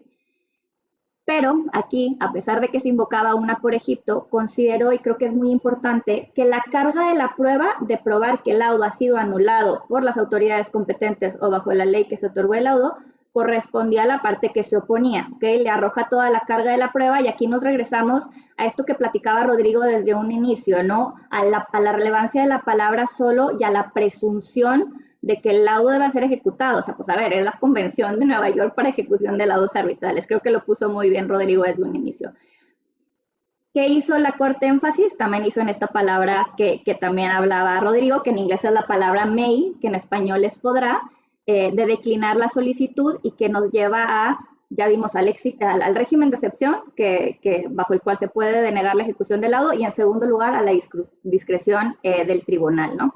[SPEAKER 5] Pero aquí, a pesar de que se invocaba una por Egipto, considero, y creo que es muy importante, que la carga de la prueba de probar que el laudo ha sido anulado por las autoridades competentes o bajo la ley que se otorgó el laudo, correspondía a la parte que se oponía, ¿okay? Le arroja toda la carga de la prueba y aquí nos regresamos a esto que platicaba Rodrigo desde un inicio, ¿no? A la relevancia de la palabra solo y a la presunción de que el laudo debe ser ejecutado. O sea, pues a ver, es la Convención de Nueva York para ejecución de laudos arbitrales. Creo que lo puso muy bien Rodrigo desde un inicio. ¿Qué hizo la Corte énfasis? También hizo en esta palabra que también hablaba Rodrigo, que en inglés es la palabra may, que en español es podrá, de declinar la solicitud y que nos lleva a, ya vimos al régimen de excepción, que bajo el cual se puede denegar la ejecución del laudo, y en segundo lugar a la discreción del tribunal, ¿no?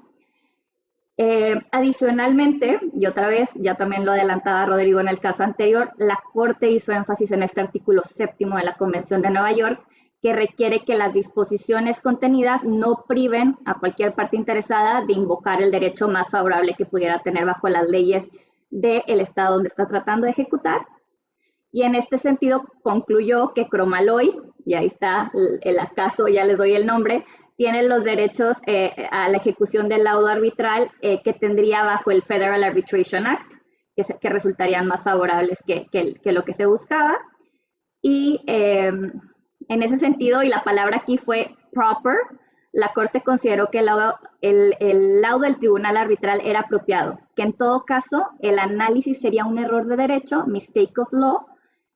[SPEAKER 5] Adicionalmente, y otra vez, ya también lo adelantaba Rodrigo en el caso anterior, la Corte hizo énfasis en este artículo 7º de la Convención de Nueva York, que requiere que las disposiciones contenidas no priven a cualquier parte interesada de invocar el derecho más favorable que pudiera tener bajo las leyes del estado donde está tratando de ejecutar. Y en este sentido concluyó que Cromaloy, y ahí está el acaso, ya les doy el nombre, tiene los derechos a la ejecución del laudo arbitral que tendría bajo el Federal Arbitration Act, que resultarían más favorables que lo que se buscaba. Y en ese sentido, y la palabra aquí fue proper, la Corte consideró que el laudo del tribunal arbitral era apropiado, que en todo caso el análisis sería un error de derecho, mistake of law,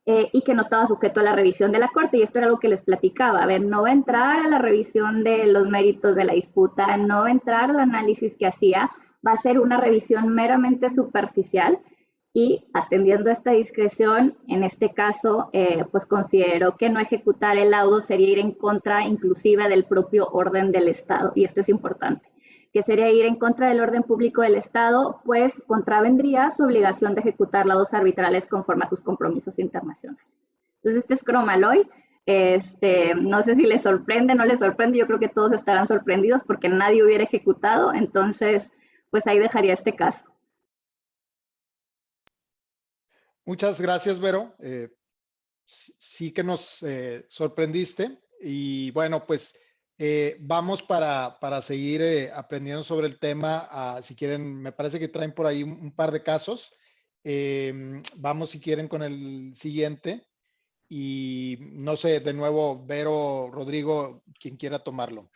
[SPEAKER 5] y que no estaba sujeto a la revisión de la Corte. Y esto era lo que les platicaba. A ver, no va a entrar a la revisión de los méritos de la disputa, no va a entrar al análisis que hacía, va a ser una revisión meramente superficial. Y atendiendo a esta discreción, en este caso, pues consideró que no ejecutar el laudo sería ir en contra inclusive del propio orden del Estado, y esto es importante, que sería ir en contra del orden público del Estado, pues contravendría su obligación de ejecutar laudos arbitrales conforme a sus compromisos internacionales. Entonces, este es Cromalloy. No sé si les sorprende, no les sorprende, yo creo que todos estarán sorprendidos porque nadie hubiera ejecutado, entonces, pues ahí dejaría este caso.
[SPEAKER 4] Muchas gracias, Vero. Sí que nos sorprendiste y bueno, pues vamos para seguir aprendiendo sobre el tema. Si quieren, me parece que traen por ahí un par de casos. Vamos si quieren con el siguiente y no sé, de nuevo, Vero, Rodrigo, quien quiera tomarlo.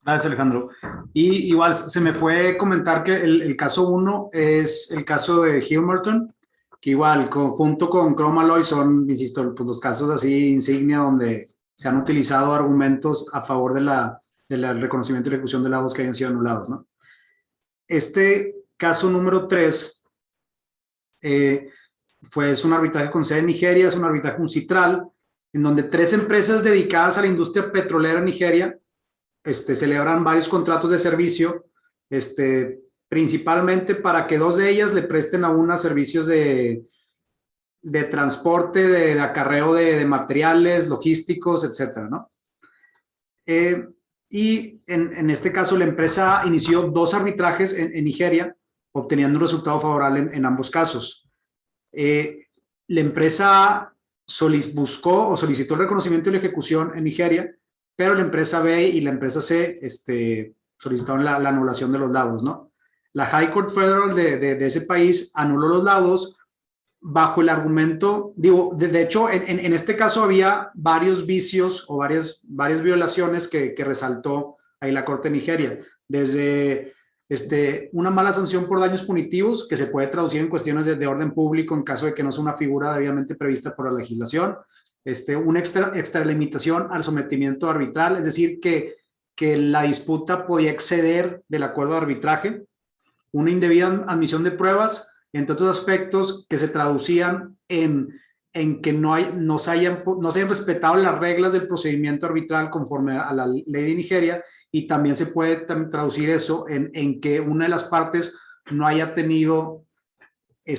[SPEAKER 1] Gracias, Alejandro. Y igual se me fue comentar que el caso 1 es el caso de Hilmerton, que igual junto con Cromalloy son, insisto, pues los casos así insignia donde se han utilizado argumentos a favor del reconocimiento y ejecución de laudos que hayan sido anulados, ¿no? Este caso número 3 es un arbitraje con sede en Nigeria, es un arbitraje uncitral, en donde 3 empresas dedicadas a la industria petrolera en Nigeria celebran varios contratos de servicio, principalmente para que 2 de ellas le presten a una servicios de transporte, de acarreo de materiales, logísticos, etcétera, ¿no? Y en este caso la empresa inició 2 arbitrajes en Nigeria, obteniendo un resultado favorable en ambos casos. La empresa buscó o solicitó el reconocimiento y la ejecución en Nigeria, pero la empresa B y la empresa C solicitaron la anulación de los laudos, ¿no? La High Court Federal de ese país anuló los laudos bajo el argumento, de hecho, en este caso había varios vicios o varias violaciones que resaltó ahí la Corte de Nigeria, desde una mala sanción por daños punitivos, que se puede traducir en cuestiones de orden público en caso de que no sea una figura debidamente prevista por la legislación, una extralimitación al sometimiento arbitral, es decir, que la disputa podía exceder del acuerdo de arbitraje, una indebida admisión de pruebas, entre otros aspectos que se traducían en que no se hayan respetado las reglas del procedimiento arbitral conforme a la ley de Nigeria, y también se puede traducir eso en que una de las partes no haya tenido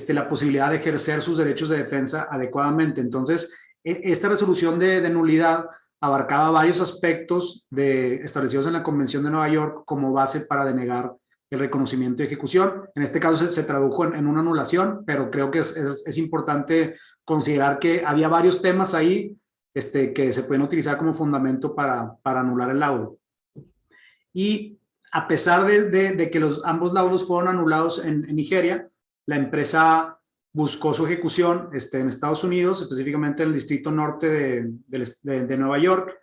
[SPEAKER 1] la posibilidad de ejercer sus derechos de defensa adecuadamente. Entonces, esta resolución de nulidad abarcaba varios aspectos establecidos en la Convención de Nueva York como base para denegar el reconocimiento y ejecución. En este caso se tradujo en una anulación, pero creo que es importante considerar que había varios temas ahí que se pueden utilizar como fundamento para anular el laudo. Y a pesar de que ambos laudos fueron anulados en Nigeria, la empresa buscó su ejecución en Estados Unidos, específicamente en el Distrito Norte de Nueva York.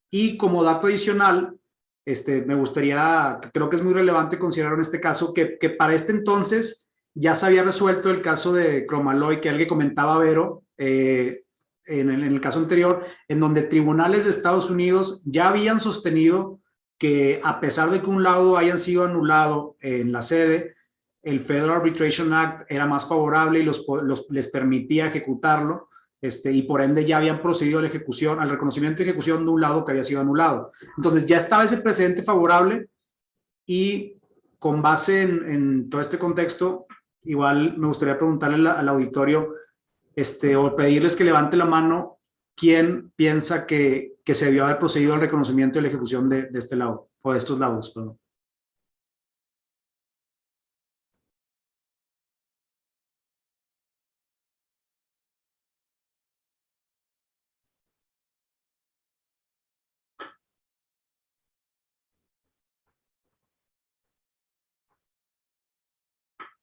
[SPEAKER 1] Y como dato adicional, creo que es muy relevante considerar en este caso que para este entonces ya se había resuelto el caso de Cromalloy, que alguien comentaba, Vero, en el caso anterior, en donde tribunales de Estados Unidos ya habían sostenido que a pesar de que un laudo haya sido anulado en la sede, el Federal Arbitration Act era más favorable y les permitía ejecutarlo, y por ende ya habían procedido a la ejecución, al reconocimiento y ejecución de un laudo que había sido anulado. Entonces ya estaba ese precedente favorable, y con base en todo este contexto, igual me gustaría preguntarle al auditorio o pedirles que levante la mano quién piensa que se debió haber procedido al reconocimiento y la ejecución de este laudo, o de estos laudos, perdón.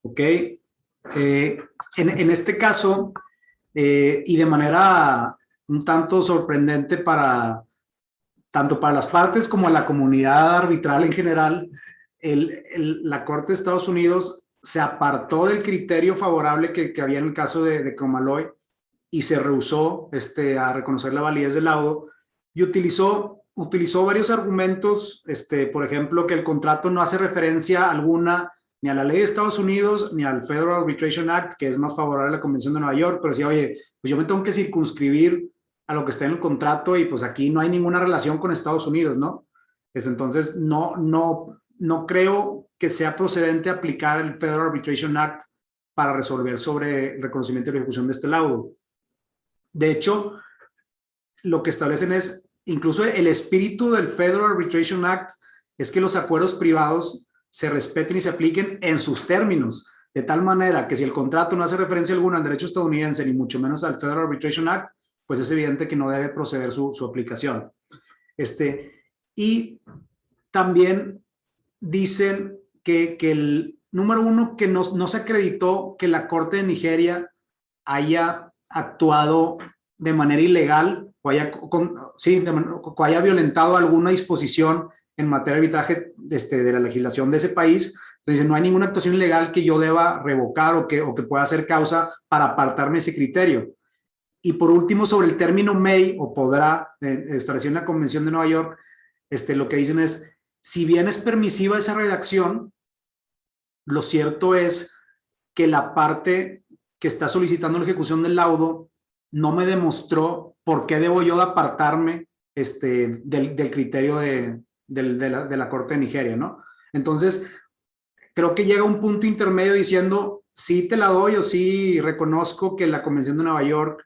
[SPEAKER 1] Ok. En este caso, y de manera un tanto sorprendente tanto para las partes como a la comunidad arbitral en general. La Corte de Estados Unidos se apartó del criterio favorable que había en el caso de Cromalloy y se rehusó a reconocer la validez del laudo y utilizó varios argumentos, por ejemplo, que el contrato no hace referencia alguna ni a la ley de Estados Unidos ni al Federal Arbitration Act, que es más favorable a la Convención de Nueva York, pero decía, oye, pues yo me tengo que circunscribir a lo que está en el contrato y pues aquí no hay ninguna relación con Estados Unidos, ¿no? Entonces, no creo que sea procedente aplicar el Federal Arbitration Act para resolver sobre el reconocimiento y la ejecución de este laudo. De hecho, lo que establecen es, incluso el espíritu del Federal Arbitration Act es que los acuerdos privados se respeten y se apliquen en sus términos, de tal manera que si el contrato no hace referencia alguna al derecho estadounidense, ni mucho menos al Federal Arbitration Act, pues es evidente que no debe proceder su aplicación. Y también dicen que el número uno, que no se acreditó que la Corte de Nigeria haya actuado de manera ilegal o haya violentado alguna disposición en materia de arbitraje de la legislación de ese país. Entonces, no hay ninguna actuación ilegal que yo deba revocar o que pueda ser causa para apartarme ese criterio. Y por último, sobre el término may o podrá, establecido en la Convención de Nueva York, lo que dicen es, si bien es permisiva esa redacción, lo cierto es que la parte que está solicitando la ejecución del laudo no me demostró por qué debo yo de apartarme del criterio de la Corte de Nigeria, ¿no? Entonces, creo que llega un punto intermedio diciendo, sí te la doy o sí reconozco que la Convención de Nueva York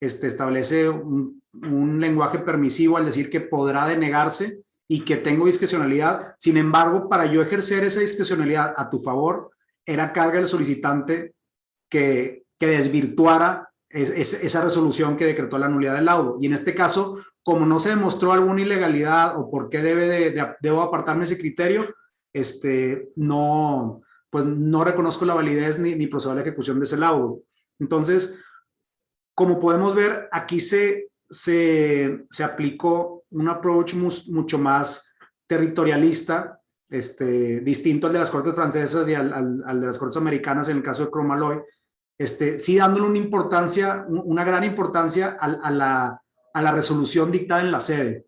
[SPEAKER 1] establece un lenguaje permisivo al decir que podrá denegarse y que tengo discrecionalidad. Sin embargo, para yo ejercer esa discrecionalidad a tu favor, era carga del solicitante que desvirtuara esa resolución que decretó la nulidad del laudo. Y en este caso, como no se demostró alguna ilegalidad o por qué debo apartarme ese criterio, no reconozco la validez ni procedo a la ejecución de ese laudo. Entonces, como podemos ver, aquí se aplicó un approach mucho más territorialista, distinto al de las Cortes francesas y al de las Cortes americanas en el caso de Cromalloy, sí dándole una gran importancia a la resolución dictada en la sede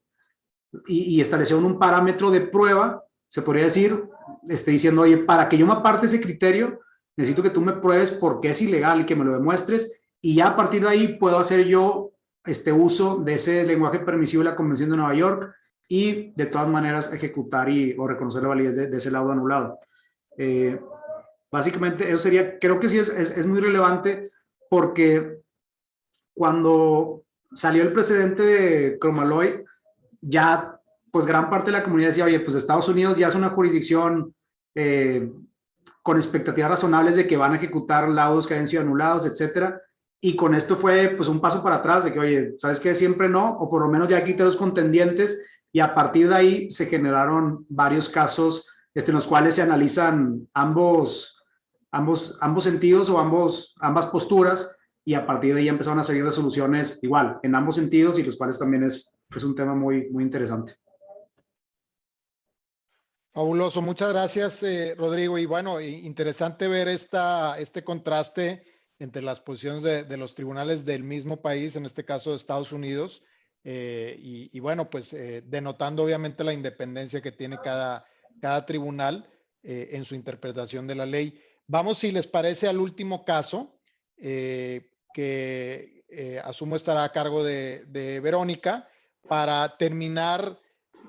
[SPEAKER 1] y estableció un parámetro de prueba, se podría decir, diciendo, oye, para que yo me aparte ese criterio, necesito que tú me pruebes por qué es ilegal y que me lo demuestres, y ya a partir de ahí puedo hacer yo uso de ese lenguaje permisivo de la Convención de Nueva York y de todas maneras ejecutar o reconocer la validez de ese laudo anulado. Básicamente eso sería, creo que sí es muy relevante porque cuando salió el precedente de Cromalloy, ya pues gran parte de la comunidad decía, oye, pues Estados Unidos ya es una jurisdicción con expectativas razonables de que van a ejecutar laudos que hayan sido anulados, etcétera. Y con esto fue pues un paso para atrás de que, oye, ¿sabes qué? Siempre no, o por lo menos ya quité los contendientes, y a partir de ahí se generaron varios casos en los cuales se analizan ambos sentidos o ambas posturas, y a partir de ahí empezaron a salir resoluciones igual, en ambos sentidos, y los cuales también es un tema muy, muy interesante.
[SPEAKER 4] Fabuloso, muchas gracias, Rodrigo. Y bueno, interesante ver este contraste entre las posiciones de los tribunales del mismo país, en este caso de Estados Unidos, y bueno, pues denotando obviamente la independencia que tiene cada tribunal en su interpretación de la ley. Vamos, si les parece, al último caso, que asumo estará a cargo de Verónica, para terminar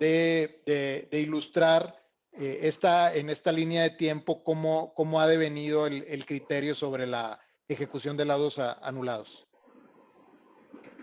[SPEAKER 4] de ilustrar en esta línea de tiempo cómo ha devenido el criterio sobre la ejecución de laudos anulados.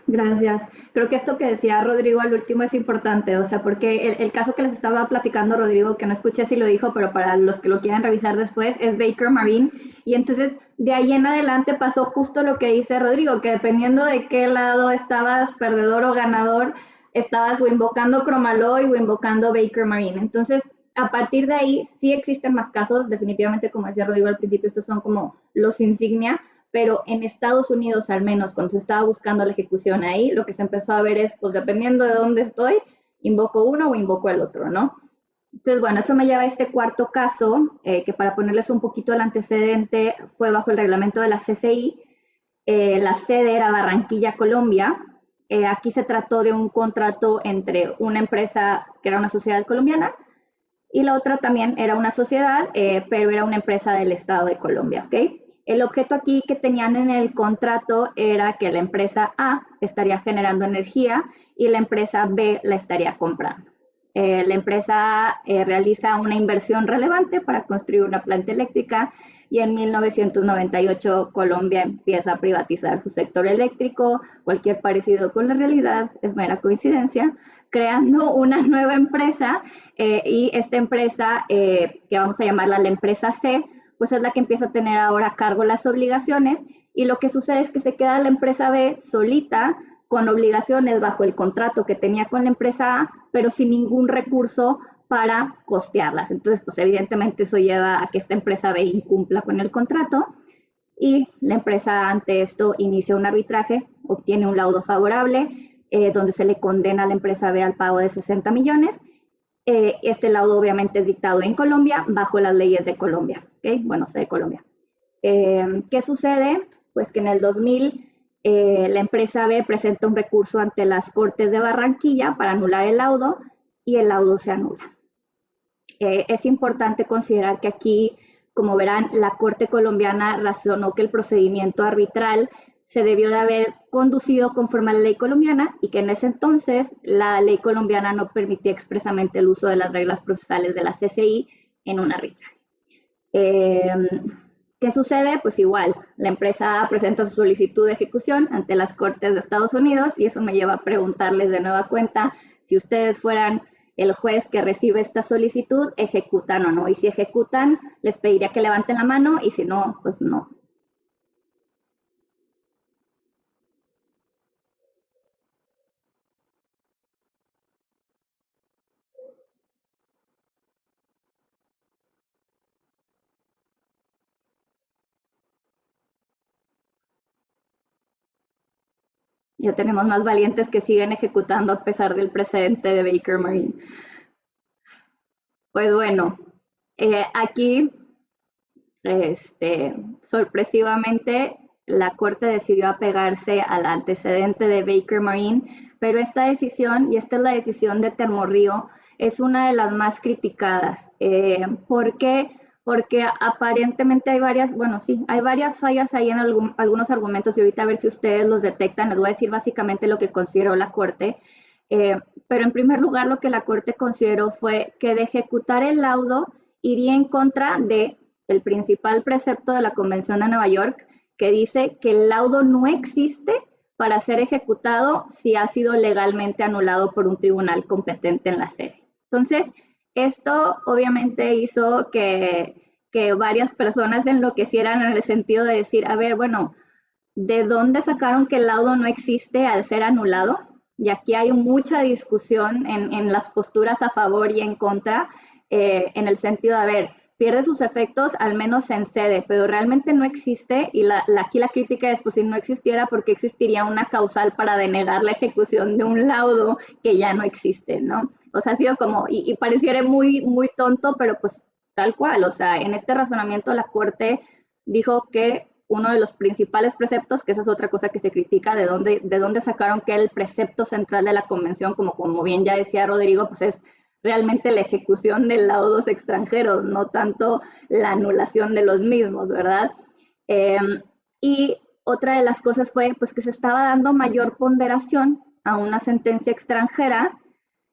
[SPEAKER 5] Gracias. Creo que esto que decía Rodrigo al último es importante, o sea, porque el caso que les estaba platicando Rodrigo, que no escuché si lo dijo, pero para los que lo quieran revisar después, es Baker Marine, y entonces de ahí en adelante pasó justo lo que dice Rodrigo, que dependiendo de qué lado estabas, perdedor o ganador, estabas o invocando Cromalloy o invocando Baker Marine. Entonces, a partir de ahí sí existen más casos, definitivamente, como decía Rodrigo al principio, estos son como los insignia, pero en Estados Unidos al menos, cuando se estaba buscando la ejecución ahí, lo que se empezó a ver es, pues dependiendo de dónde estoy, invoco uno o invoco el otro, ¿no? Entonces, bueno, eso me lleva a este cuarto caso, que para ponerles un poquito el antecedente, fue bajo el reglamento de la CCI. La sede era Barranquilla, Colombia. Aquí se trató de un contrato entre una empresa que era una sociedad colombiana y la otra también era una sociedad, pero era una empresa del Estado de Colombia, ¿ok? El objeto aquí que tenían en el contrato era que la empresa A estaría generando energía y la empresa B la estaría comprando. La empresa A realiza una inversión relevante para construir una planta eléctrica y en 1998 Colombia empieza a privatizar su sector eléctrico. Cualquier parecido con la realidad es mera coincidencia, creando una nueva empresa y esta empresa, que vamos a llamarla la empresa C, pues es la que empieza a tener ahora a cargo las obligaciones, y lo que sucede es que se queda la empresa B solita con obligaciones bajo el contrato que tenía con la empresa A, pero sin ningún recurso para costearlas. Entonces, pues evidentemente eso lleva a que esta empresa B incumpla con el contrato y la empresa ante esto inicia un arbitraje, obtiene un laudo favorable, donde se le condena a la empresa B al pago de 60 millones. Este laudo obviamente es dictado en Colombia bajo las leyes de Colombia, ¿okay? Bueno, de Colombia. ¿Qué sucede? Pues que en el 2000 la empresa B presenta un recurso ante las Cortes de Barranquilla para anular el laudo y el laudo se anula. Es importante considerar que aquí, como verán, la Corte colombiana razonó que el procedimiento arbitral se debió de haber conducido conforme a la ley colombiana y que en ese entonces la ley colombiana no permitía expresamente el uso de las reglas procesales de la CCI en un arbitraje. ¿Qué sucede? Pues igual, la empresa presenta su solicitud de ejecución ante las Cortes de Estados Unidos y eso me lleva a preguntarles de nueva cuenta, si ustedes fueran el juez que recibe esta solicitud, ¿ejecutan o no? Y si ejecutan, les pediría que levanten la mano y si no, pues no. Ya tenemos más valientes que siguen ejecutando a pesar del precedente de Baker Marine. Pues bueno, aquí, sorpresivamente, la Corte decidió apegarse al antecedente de Baker Marine, pero esta decisión, y esta es la decisión de Termorrío, es una de las más criticadas. ¿Por qué? Porque aparentemente hay varias, bueno, sí, hay varias fallas ahí en algunos argumentos y ahorita a ver si ustedes los detectan. Les voy a decir básicamente lo que consideró la Corte. Pero en primer lugar lo que la Corte consideró fue que de ejecutar el laudo iría en contra del principal precepto de la Convención de Nueva York, que dice que el laudo no existe para ser ejecutado si ha sido legalmente anulado por un tribunal competente en la sede. Entonces, esto obviamente hizo que varias personas enloquecieran en el sentido de decir, a ver, bueno, ¿de dónde sacaron que el laudo no existe al ser anulado? Y aquí hay mucha discusión en las posturas a favor y en contra, en el sentido de, a ver, pierde sus efectos al menos en sede, pero realmente no existe, y aquí la crítica es, pues si no existiera, ¿por qué existiría una causal para denegar la ejecución de un laudo que ya no existe, ¿no? O sea, ha sido como, y pareciera muy, muy tonto, pero pues tal cual, o sea, en este razonamiento la Corte dijo que uno de los principales preceptos, que esa es otra cosa que se critica, de dónde sacaron que el precepto central de la Convención, como bien ya decía Rodrigo, pues es realmente la ejecución de laudos extranjeros, no tanto la anulación de los mismos, ¿verdad? Y otra de las cosas fue pues, que se estaba dando mayor ponderación a una sentencia extranjera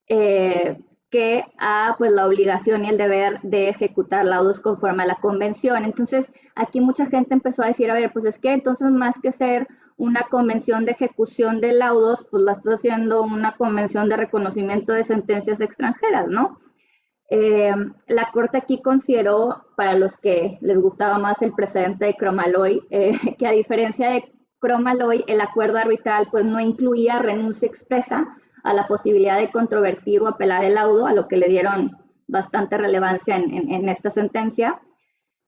[SPEAKER 5] que a pues, la obligación y el deber de ejecutar laudos conforme a la convención. Entonces, aquí mucha gente empezó a decir, a ver, pues es que entonces más que ser una convención de ejecución de laudos, pues la está haciendo una convención de reconocimiento de sentencias extranjeras, ¿no? La Corte aquí consideró, para los que les gustaba más el precedente de Cromalloy, que a diferencia de Cromalloy, el acuerdo arbitral pues no incluía renuncia expresa a la posibilidad de controvertir o apelar el laudo, a lo que le dieron bastante relevancia en esta sentencia.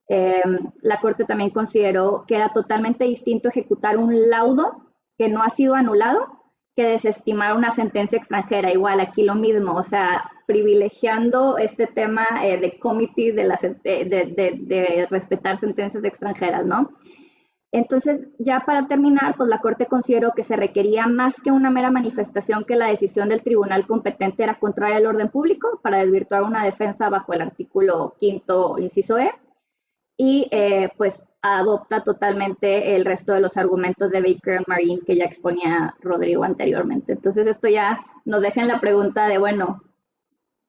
[SPEAKER 5] La Corte también consideró que era totalmente distinto ejecutar un laudo que no ha sido anulado que desestimar una sentencia extranjera. Igual, aquí lo mismo, o sea, privilegiando este tema de committee, de respetar sentencias extranjeras, ¿no? Entonces, ya para terminar, pues la Corte consideró que se requería más que una mera manifestación que la decisión del tribunal competente era contraria al orden público para desvirtuar una defensa bajo el artículo 5º, inciso E, y pues adopta totalmente el resto de los argumentos de Baker Marine que ya exponía Rodrigo anteriormente. Entonces esto ya nos deja en la pregunta de, bueno,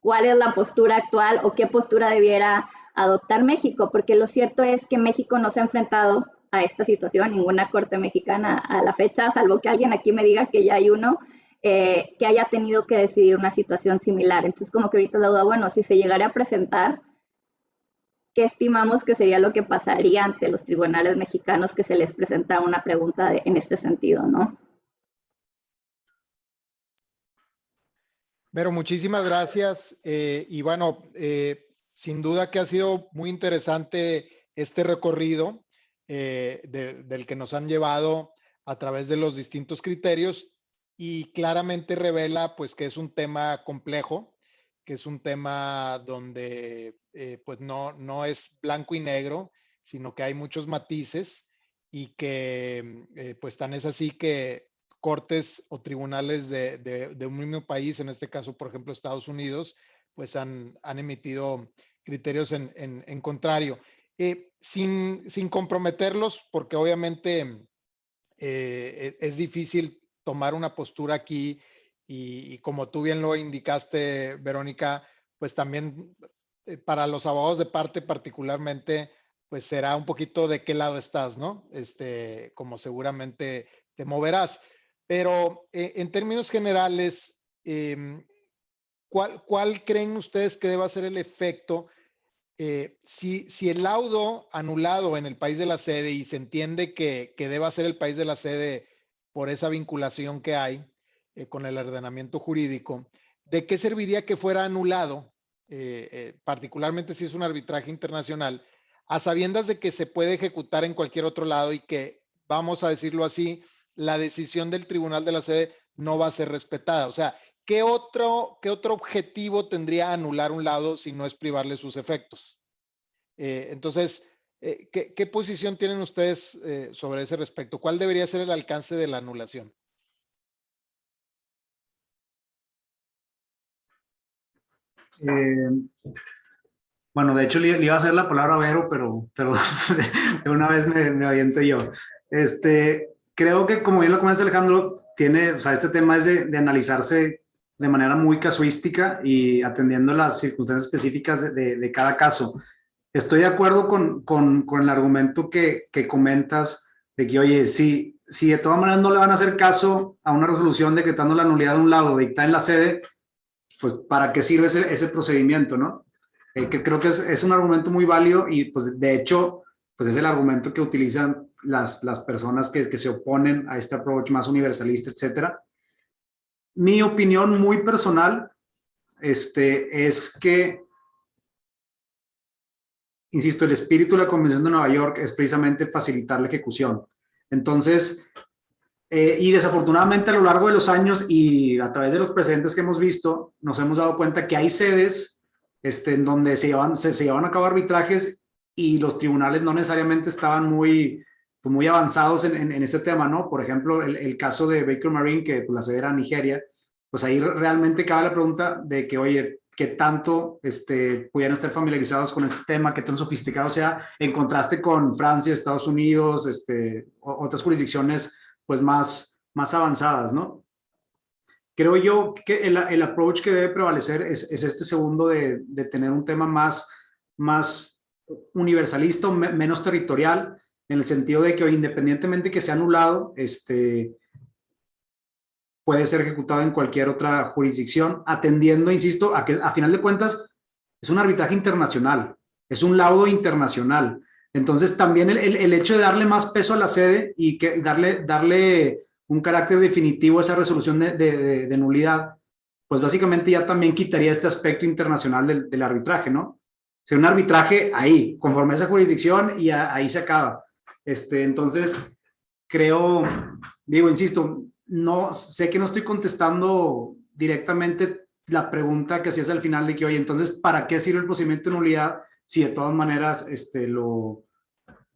[SPEAKER 5] ¿cuál es la postura actual o qué postura debiera adoptar México? Porque lo cierto es que México no se ha enfrentado a esta situación, ninguna corte mexicana a la fecha, salvo que alguien aquí me diga que ya hay uno, que haya tenido que decidir una situación similar. Entonces como que ahorita la duda, bueno, si se llegara a presentar, ¿qué estimamos que sería lo que pasaría ante los tribunales mexicanos que se les presenta una pregunta en este sentido, ¿no?
[SPEAKER 4] Vero, muchísimas gracias. Y bueno, sin duda que ha sido muy interesante este recorrido del que nos han llevado a través de los distintos criterios y claramente revela pues que es un tema complejo, que es un tema donde pues no es blanco y negro, sino que hay muchos matices y que pues tan es así que cortes o tribunales de un mismo país, en este caso, por ejemplo, Estados Unidos, pues han emitido criterios en contrario. Sin comprometerlos, porque obviamente es difícil tomar una postura aquí y como tú bien lo indicaste, Verónica, pues también para los abogados de parte particularmente, pues será un poquito de qué lado estás, ¿no? Como seguramente te moverás. Pero en términos generales, ¿cuál creen ustedes que deba ser el efecto si el laudo anulado en el país de la sede y se entiende que deba ser el país de la sede por esa vinculación que hay con el ordenamiento jurídico, ¿de qué serviría que fuera anulado, particularmente si es un arbitraje internacional, a sabiendas de que se puede ejecutar en cualquier otro lado y que, vamos a decirlo así, la decisión del tribunal de la sede no va a ser respetada? O sea, ¿qué otro objetivo tendría anular un lado si no es privarle sus efectos? Entonces, ¿qué posición tienen ustedes sobre ese respecto? ¿Cuál debería ser el alcance de la anulación?
[SPEAKER 1] Bueno, de hecho le iba a hacer la palabra a Vero, pero de una vez me aviento yo. Creo que, como bien lo comenta Alejandro, o sea, este tema es de analizarse de manera muy casuística y atendiendo las circunstancias específicas de cada caso. Estoy de acuerdo con el argumento que comentas de que, oye, si de todas maneras no le van a hacer caso a una resolución decretando la nulidad de un lado, dictada en la sede, pues ¿para qué sirve ese procedimiento, no? Que creo que es un argumento muy válido y pues de hecho pues es el argumento que utilizan las personas que se oponen a este approach más universalista, etcétera. Mi opinión muy personal es que, insisto, el espíritu de la Convención de Nueva York es precisamente facilitar la ejecución. Entonces, y desafortunadamente a lo largo de los años y a través de los precedentes que hemos visto, nos hemos dado cuenta que hay sedes en donde se llevan a cabo arbitrajes y los tribunales no necesariamente estaban muy avanzados en este tema, ¿no? Por ejemplo, el caso de Baker Marine, que pues, la sede era Nigeria, pues ahí realmente cabe la pregunta de que, oye, qué tanto pudieran estar familiarizados con este tema, qué tan sofisticado sea, en contraste con Francia, Estados Unidos, otras jurisdicciones pues más avanzadas, ¿no? Creo yo que el approach que debe prevalecer es este segundo de tener un tema más universalista, menos territorial, en el sentido de que independientemente que sea anulado, puede ser ejecutado en cualquier otra jurisdicción, atendiendo, insisto, a que a final de cuentas es un arbitraje internacional, es un laudo internacional. Entonces también el hecho de darle más peso a la sede y que darle un carácter definitivo a esa resolución de nulidad, pues básicamente ya también quitaría este aspecto internacional del arbitraje, ¿no? sea, un arbitraje ahí, conforme a esa jurisdicción y ahí se acaba. Entonces, creo, digo, insisto, no sé que no estoy contestando directamente la pregunta que hacías al final de que, oye, entonces, ¿para qué sirve el procedimiento de nulidad si de todas maneras lo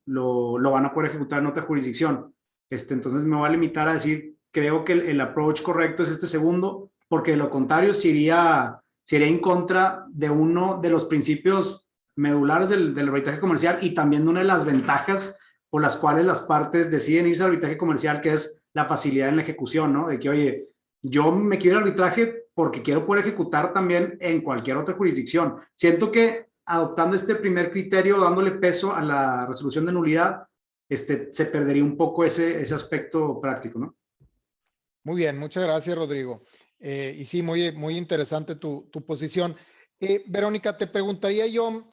[SPEAKER 1] van a poder ejecutar en otra jurisdicción? Entonces me voy a limitar a decir, creo que el approach correcto es este segundo, porque de lo contrario sería en contra de uno de los principios medulares del arbitraje comercial y también de una de las ventajas por las cuales las partes deciden irse al arbitraje comercial, que es la facilidad en la ejecución, ¿no? De que, oye, yo me quiero ir al arbitraje porque quiero poder ejecutar también en cualquier otra jurisdicción. Siento que adoptando este primer criterio, dándole peso a la resolución de nulidad, se perdería un poco ese aspecto práctico, ¿no?
[SPEAKER 4] Muy bien, muchas gracias, Rodrigo. Y sí, muy interesante tu posición. Verónica, te preguntaría yo,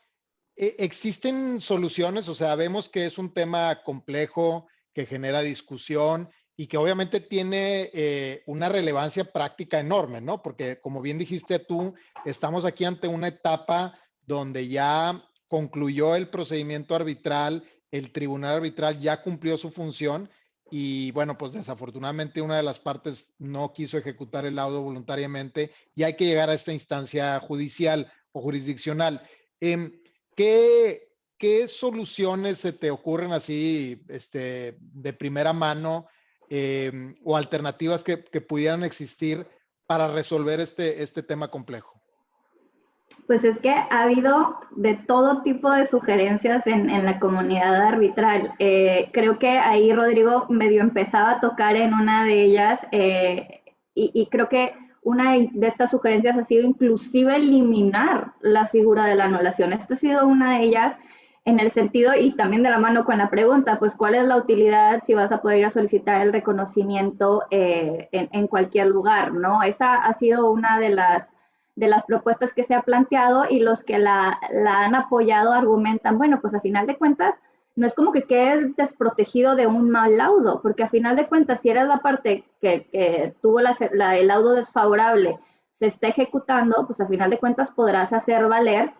[SPEAKER 4] ¿existen soluciones? O sea, vemos que es un tema complejo, que genera discusión y que obviamente tiene una relevancia práctica enorme, ¿no? Porque como bien dijiste tú, estamos aquí ante una etapa donde ya concluyó el procedimiento arbitral, el tribunal arbitral ya cumplió su función y bueno, pues desafortunadamente una de las partes no quiso ejecutar el laudo voluntariamente y hay que llegar a esta instancia judicial o jurisdiccional. ¿Qué soluciones se te ocurren así de primera mano o alternativas que pudieran existir para resolver este tema complejo?
[SPEAKER 5] Pues es que ha habido de todo tipo de sugerencias en la comunidad arbitral. Creo que ahí Rodrigo medio empezaba a tocar en una de ellas y creo que una de estas sugerencias ha sido inclusive eliminar la figura de la anulación. Esta ha sido una de ellas en el sentido y también de la mano con la pregunta, pues cuál es la utilidad si vas a poder ir a solicitar el reconocimiento en cualquier lugar, ¿no? Esa ha sido una de las propuestas que se ha planteado y los que la han apoyado argumentan, bueno, pues a final de cuentas, no es como que quedes desprotegido de un mal laudo, porque a final de cuentas, si eres la parte que tuvo el laudo desfavorable, se está ejecutando, pues a final de cuentas podrás hacer valer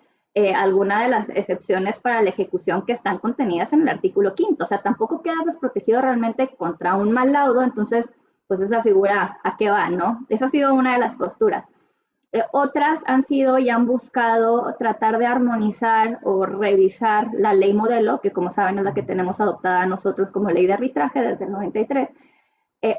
[SPEAKER 5] alguna de las excepciones para la ejecución que están contenidas en el artículo 5º. O sea, tampoco quedas desprotegido realmente contra un mal laudo, entonces, pues esa figura, ¿a qué va, no? Esa ha sido una de las posturas. Otras han sido y han buscado tratar de armonizar o revisar la ley modelo, que como saben es la que tenemos adoptada nosotros como ley de arbitraje desde el 93,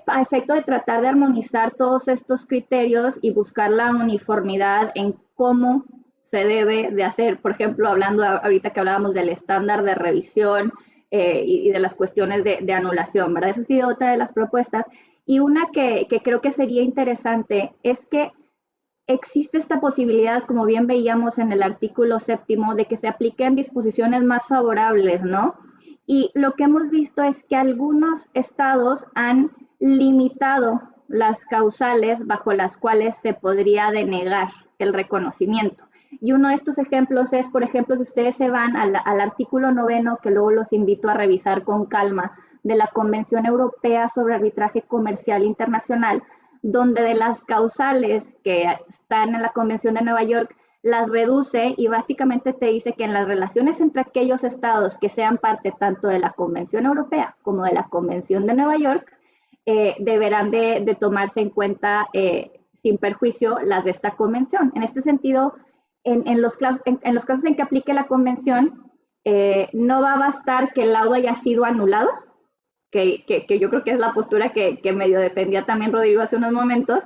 [SPEAKER 5] a efecto de tratar de armonizar todos estos criterios y buscar la uniformidad en cómo se debe de hacer. Por ejemplo, hablando ahorita que hablábamos del estándar de revisión y de las cuestiones de anulación, ¿verdad? Esa ha sido otra de las propuestas. Y una que creo que sería interesante es que existe esta posibilidad, como bien veíamos en el artículo 7º, de que se apliquen disposiciones más favorables, ¿no? Y lo que hemos visto es que algunos estados han limitado las causales bajo las cuales se podría denegar el reconocimiento. Y uno de estos ejemplos es, por ejemplo, si ustedes se van al artículo 9º, que luego los invito a revisar con calma, de la Convención Europea sobre Arbitraje Comercial Internacional, donde de las causales que están en la Convención de Nueva York, las reduce y básicamente te dice que en las relaciones entre aquellos estados que sean parte tanto de la Convención Europea como de la Convención de Nueva York, deberán de tomarse en cuenta sin perjuicio las de esta convención. En este sentido, en los casos en que aplique la convención, no va a bastar que el laudo haya sido anulado, que yo creo que es la postura que medio defendía también Rodrigo hace unos momentos,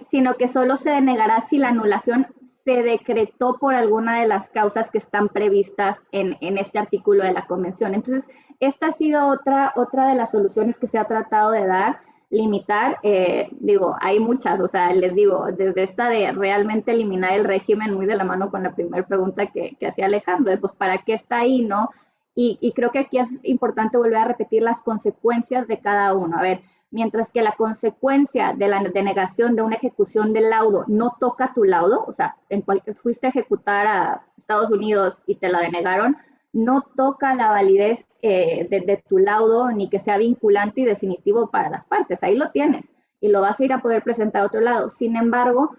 [SPEAKER 5] sino que solo se denegará si la anulación se decretó por alguna de las causas que están previstas en este artículo de la Convención. Entonces, esta ha sido otra de las soluciones que se ha tratado de dar, limitar, hay muchas, o sea, les digo, desde esta de realmente eliminar el régimen, muy de la mano con la primera pregunta que hacía Alejandro, pues ¿para qué está ahí, no? Y creo que aquí es importante volver a repetir las consecuencias de cada uno. A ver, mientras que la consecuencia de la denegación de una ejecución del laudo no toca tu laudo, o sea, fuiste a ejecutar a Estados Unidos y te la denegaron, no toca la validez de tu laudo ni que sea vinculante y definitivo para las partes. Ahí lo tienes y lo vas a ir a poder presentar a otro lado. Sin embargo,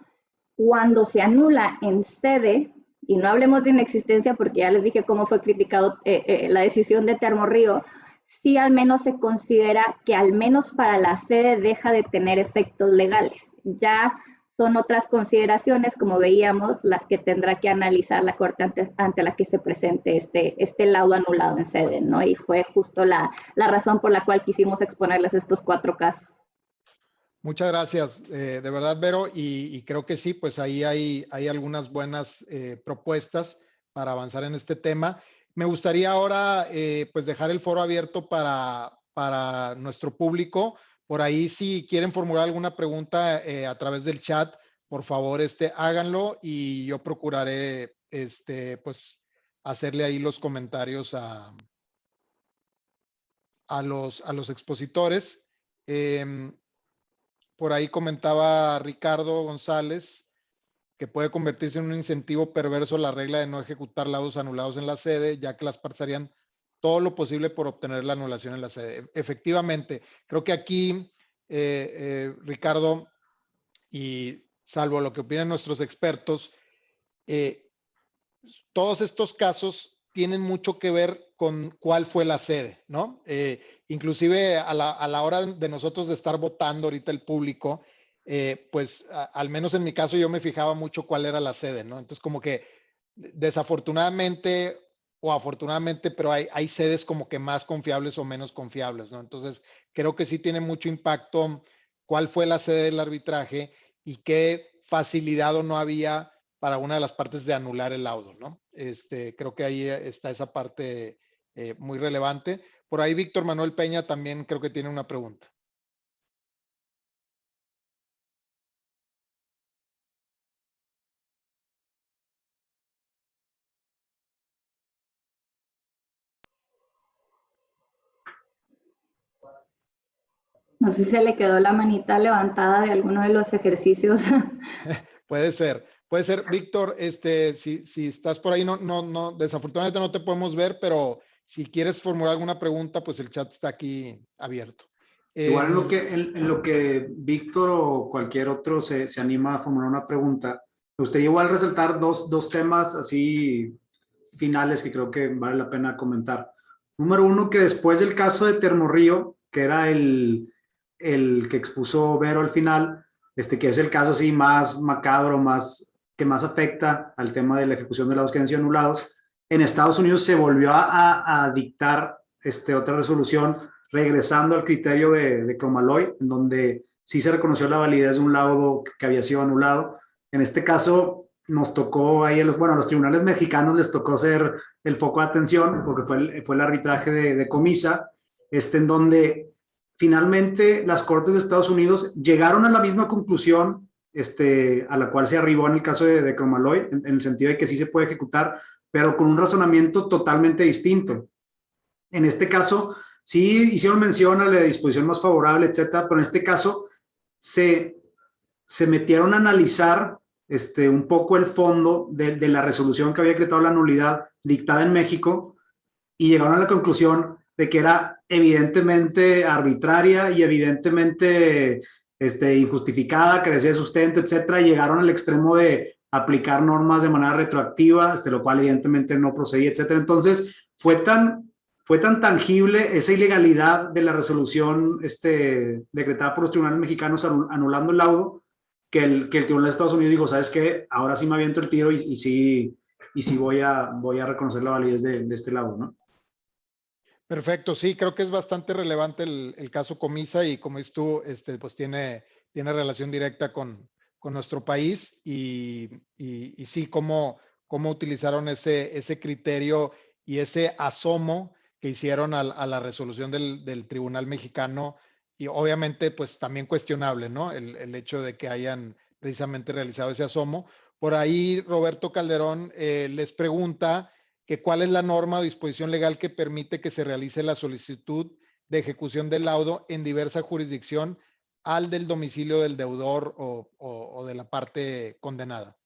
[SPEAKER 5] cuando se anula en sede y no hablemos de inexistencia porque ya les dije cómo fue criticado la decisión de Termorrío, sí al menos se considera que al menos para la sede deja de tener efectos legales. Ya son otras consideraciones, como veíamos, las que tendrá que analizar la Corte ante la que se presente este laudo anulado en sede, ¿no? Y fue justo la razón por la cual quisimos exponerles estos 4 casos.
[SPEAKER 4] Muchas gracias, de verdad, Vero, y creo que sí, pues ahí hay algunas buenas propuestas para avanzar en este tema. Me gustaría ahora pues dejar el foro abierto para nuestro público. Por ahí, si quieren formular alguna pregunta a través del chat, por favor, háganlo y yo procuraré pues hacerle ahí los comentarios a los expositores. Por ahí comentaba Ricardo González que puede convertirse en un incentivo perverso la regla de no ejecutar laudos anulados en la sede, ya que las partes harían todo lo posible por obtener la anulación en la sede. Efectivamente, creo que aquí, Ricardo, y salvo lo que opinan nuestros expertos, todos estos casos tienen mucho que ver con cuál fue la sede, ¿no? Inclusive a la hora de nosotros de estar votando ahorita el público, pues al menos en mi caso yo me fijaba mucho cuál era la sede, ¿no? Entonces como que desafortunadamente o afortunadamente, pero hay sedes como que más confiables o menos confiables, ¿no? Entonces creo que sí tiene mucho impacto cuál fue la sede del arbitraje y qué facilidad o no había para una de las partes de anular el laudo, ¿no? Creo que ahí está esa parte muy relevante. Por ahí Víctor Manuel Peña también creo que tiene una pregunta.
[SPEAKER 5] No sé si se le quedó la manita levantada de alguno de los ejercicios.
[SPEAKER 4] Puede ser. Víctor, si estás por ahí, no, desafortunadamente no te podemos ver, pero si quieres formular alguna pregunta, pues el chat está aquí abierto.
[SPEAKER 1] Igual en lo que Víctor o cualquier otro se anima a formular una pregunta, me gustaría igual resaltar dos temas así finales que creo que vale la pena comentar. Número uno, que después del caso de Termorrío, que era el que expuso Vero al final, que es el caso así más macabro, que más afecta al tema de la ejecución de laudos que han sido anulados, en Estados Unidos se volvió a dictar otra resolución regresando al criterio de Cromaloy, en donde sí se reconoció la validez de un laudo que había sido anulado. En este caso, nos tocó ahí, a los tribunales mexicanos les tocó ser el foco de atención, porque fue el arbitraje de Comisa, en donde finalmente las Cortes de Estados Unidos llegaron a la misma conclusión a la cual se arribó en el caso de Cromaloy, en el sentido de que sí se puede ejecutar, pero con un razonamiento totalmente distinto. En este caso, sí hicieron mención a la disposición más favorable, etcétera, pero en este caso se metieron a analizar un poco el fondo de la resolución que había decretado la nulidad dictada en México y llegaron a la conclusión de que era evidentemente arbitraria y evidentemente injustificada, carecía de sustento, etcétera, y llegaron al extremo de aplicar normas de manera retroactiva, lo cual evidentemente no procedía, etcétera. Entonces, fue tan tangible esa ilegalidad de la resolución decretada por los tribunales mexicanos anulando el laudo, que el Tribunal de Estados Unidos dijo, ¿sabes qué? Ahora sí me aviento el tiro y sí voy a reconocer la validez de este laudo, ¿no?
[SPEAKER 4] Perfecto, sí, creo que es bastante relevante el caso Comisa y como es tú, pues tiene relación directa con nuestro país y sí, cómo utilizaron ese criterio y ese asomo que hicieron a la resolución del Tribunal Mexicano y obviamente pues también cuestionable, ¿no? El hecho de que hayan precisamente realizado ese asomo. Por ahí Roberto Calderón les pregunta que cuál es la norma o disposición legal que permite que se realice la solicitud de ejecución del laudo en diversa jurisdicción al del domicilio del deudor o de la parte condenada.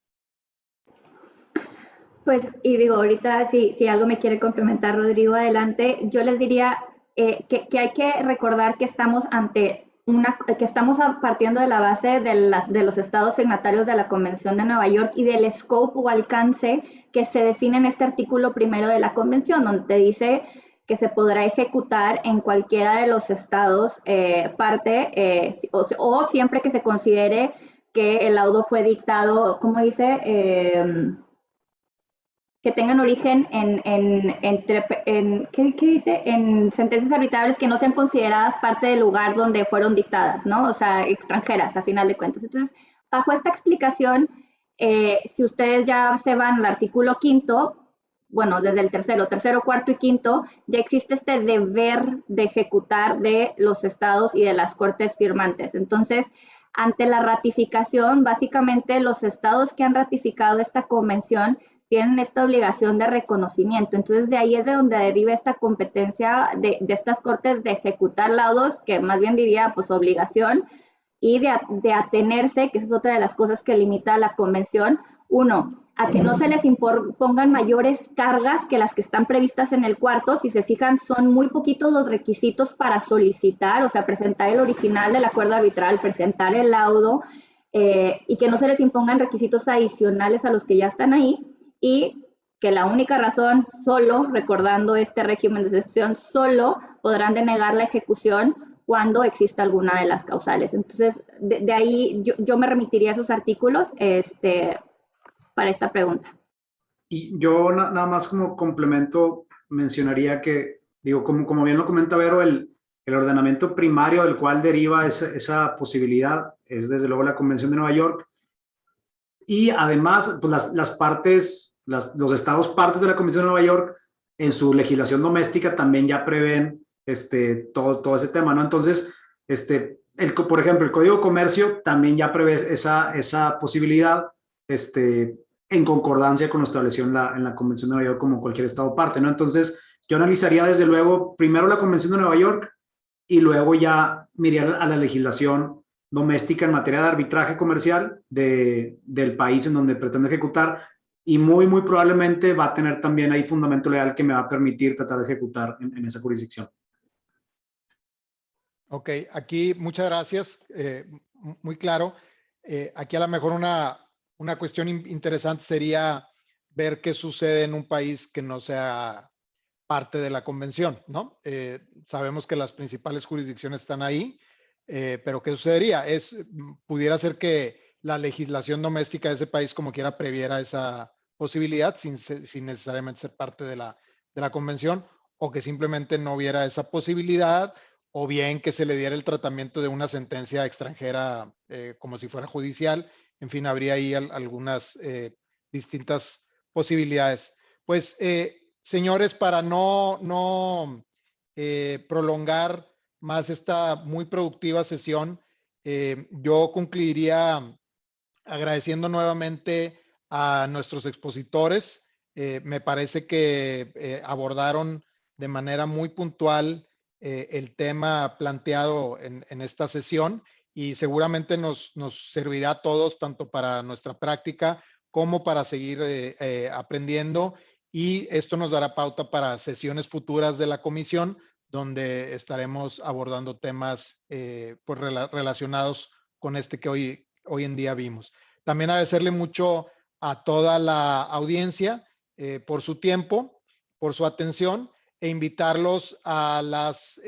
[SPEAKER 5] Pues, y digo, ahorita si algo me quiere complementar, Rodrigo, adelante. Yo les diría que hay que recordar que estamos ante que estamos partiendo de la base de los estados signatarios de la Convención de Nueva York y del scope o alcance que se define en este artículo primero de la Convención, donde te dice que se podrá ejecutar en cualquiera de los estados parte o siempre que se considere que el laudo fue dictado, ¿cómo dice? Que tengan origen ¿qué dice? En sentencias arbitrables que no sean consideradas parte del lugar donde fueron dictadas, ¿no? O sea, extranjeras, a final de cuentas. Entonces, bajo esta explicación, si ustedes ya se van al artículo 5º, bueno, desde el tercero, cuarto y quinto, ya existe este deber de ejecutar de los estados y de las cortes firmantes. Entonces, ante la ratificación, básicamente los estados que han ratificado esta convención tienen esta obligación de reconocimiento. Entonces, de ahí es de donde deriva esta competencia de estas cortes de ejecutar laudos, que más bien diría, pues, obligación, y de atenerse, que esa es otra de las cosas que limita la convención, uno, a que no se les impongan mayores cargas que las que están previstas en el cuarto. Si se fijan, son muy poquitos los requisitos para solicitar, o sea, presentar el original del acuerdo arbitral, presentar el laudo, y que no se les impongan requisitos adicionales a los que ya están ahí, y que la única razón, solo, recordando este régimen de excepción, solo podrán denegar la ejecución cuando exista alguna de las causales. Entonces, de ahí yo me remitiría a esos artículos para esta pregunta.
[SPEAKER 1] Y yo nada más como complemento mencionaría que, digo, como bien lo comenta Vero, el ordenamiento primario del cual deriva esa posibilidad es desde luego la Convención de Nueva York. Y además, pues las partes, los estados partes de la Convención de Nueva York, en su legislación doméstica también ya prevén todo ese tema, ¿no? Entonces, por ejemplo, el Código de Comercio también ya prevé esa posibilidad, en concordancia con lo establecido en la Convención de Nueva York como cualquier estado parte, ¿no? Entonces, yo analizaría desde luego primero la Convención de Nueva York y luego ya miraría a la legislación doméstica en materia de arbitraje comercial del país en donde pretende ejecutar, y muy probablemente va a tener también ahí fundamento legal que me va a permitir tratar de ejecutar en esa jurisdicción.
[SPEAKER 4] Ok, aquí muchas gracias, muy claro. Aquí a lo mejor una cuestión interesante sería ver qué sucede en un país que no sea parte de la convención, ¿no? Sabemos que las principales jurisdicciones están ahí, pero ¿qué sucedería? Pudiera ser que la legislación doméstica de ese país como quiera previera esa posibilidad sin necesariamente ser parte de la convención, o que simplemente no hubiera esa posibilidad, o bien que se le diera el tratamiento de una sentencia extranjera como si fuera judicial. En fin, habría ahí algunas distintas posibilidades. Pues, señores, para no prolongar más esta muy productiva sesión, yo concluiría agradeciendo nuevamente a nuestros expositores. Me parece que abordaron de manera muy puntual el tema planteado en esta sesión, y seguramente nos servirá a todos, tanto para nuestra práctica como para seguir aprendiendo, y esto nos dará pauta para sesiones futuras de la comisión, donde estaremos abordando temas pues relacionados con este que hoy en día vimos. También agradecerle mucho a toda la audiencia por su tiempo, por su atención, e invitarlos a las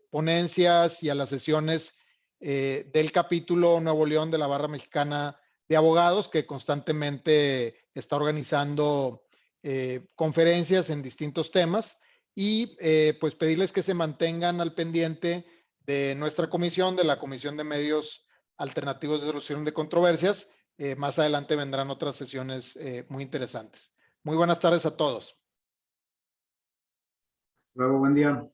[SPEAKER 4] ponencias y a las sesiones del capítulo Nuevo León de la Barra Mexicana de Abogados, que constantemente está organizando conferencias en distintos temas, y pues pedirles que se mantengan al pendiente de nuestra comisión, de la Comisión de Medios Alternativos de Solución de Controversias. Más adelante vendrán otras sesiones muy interesantes. Muy buenas tardes a todos.
[SPEAKER 1] Hasta luego, buen día.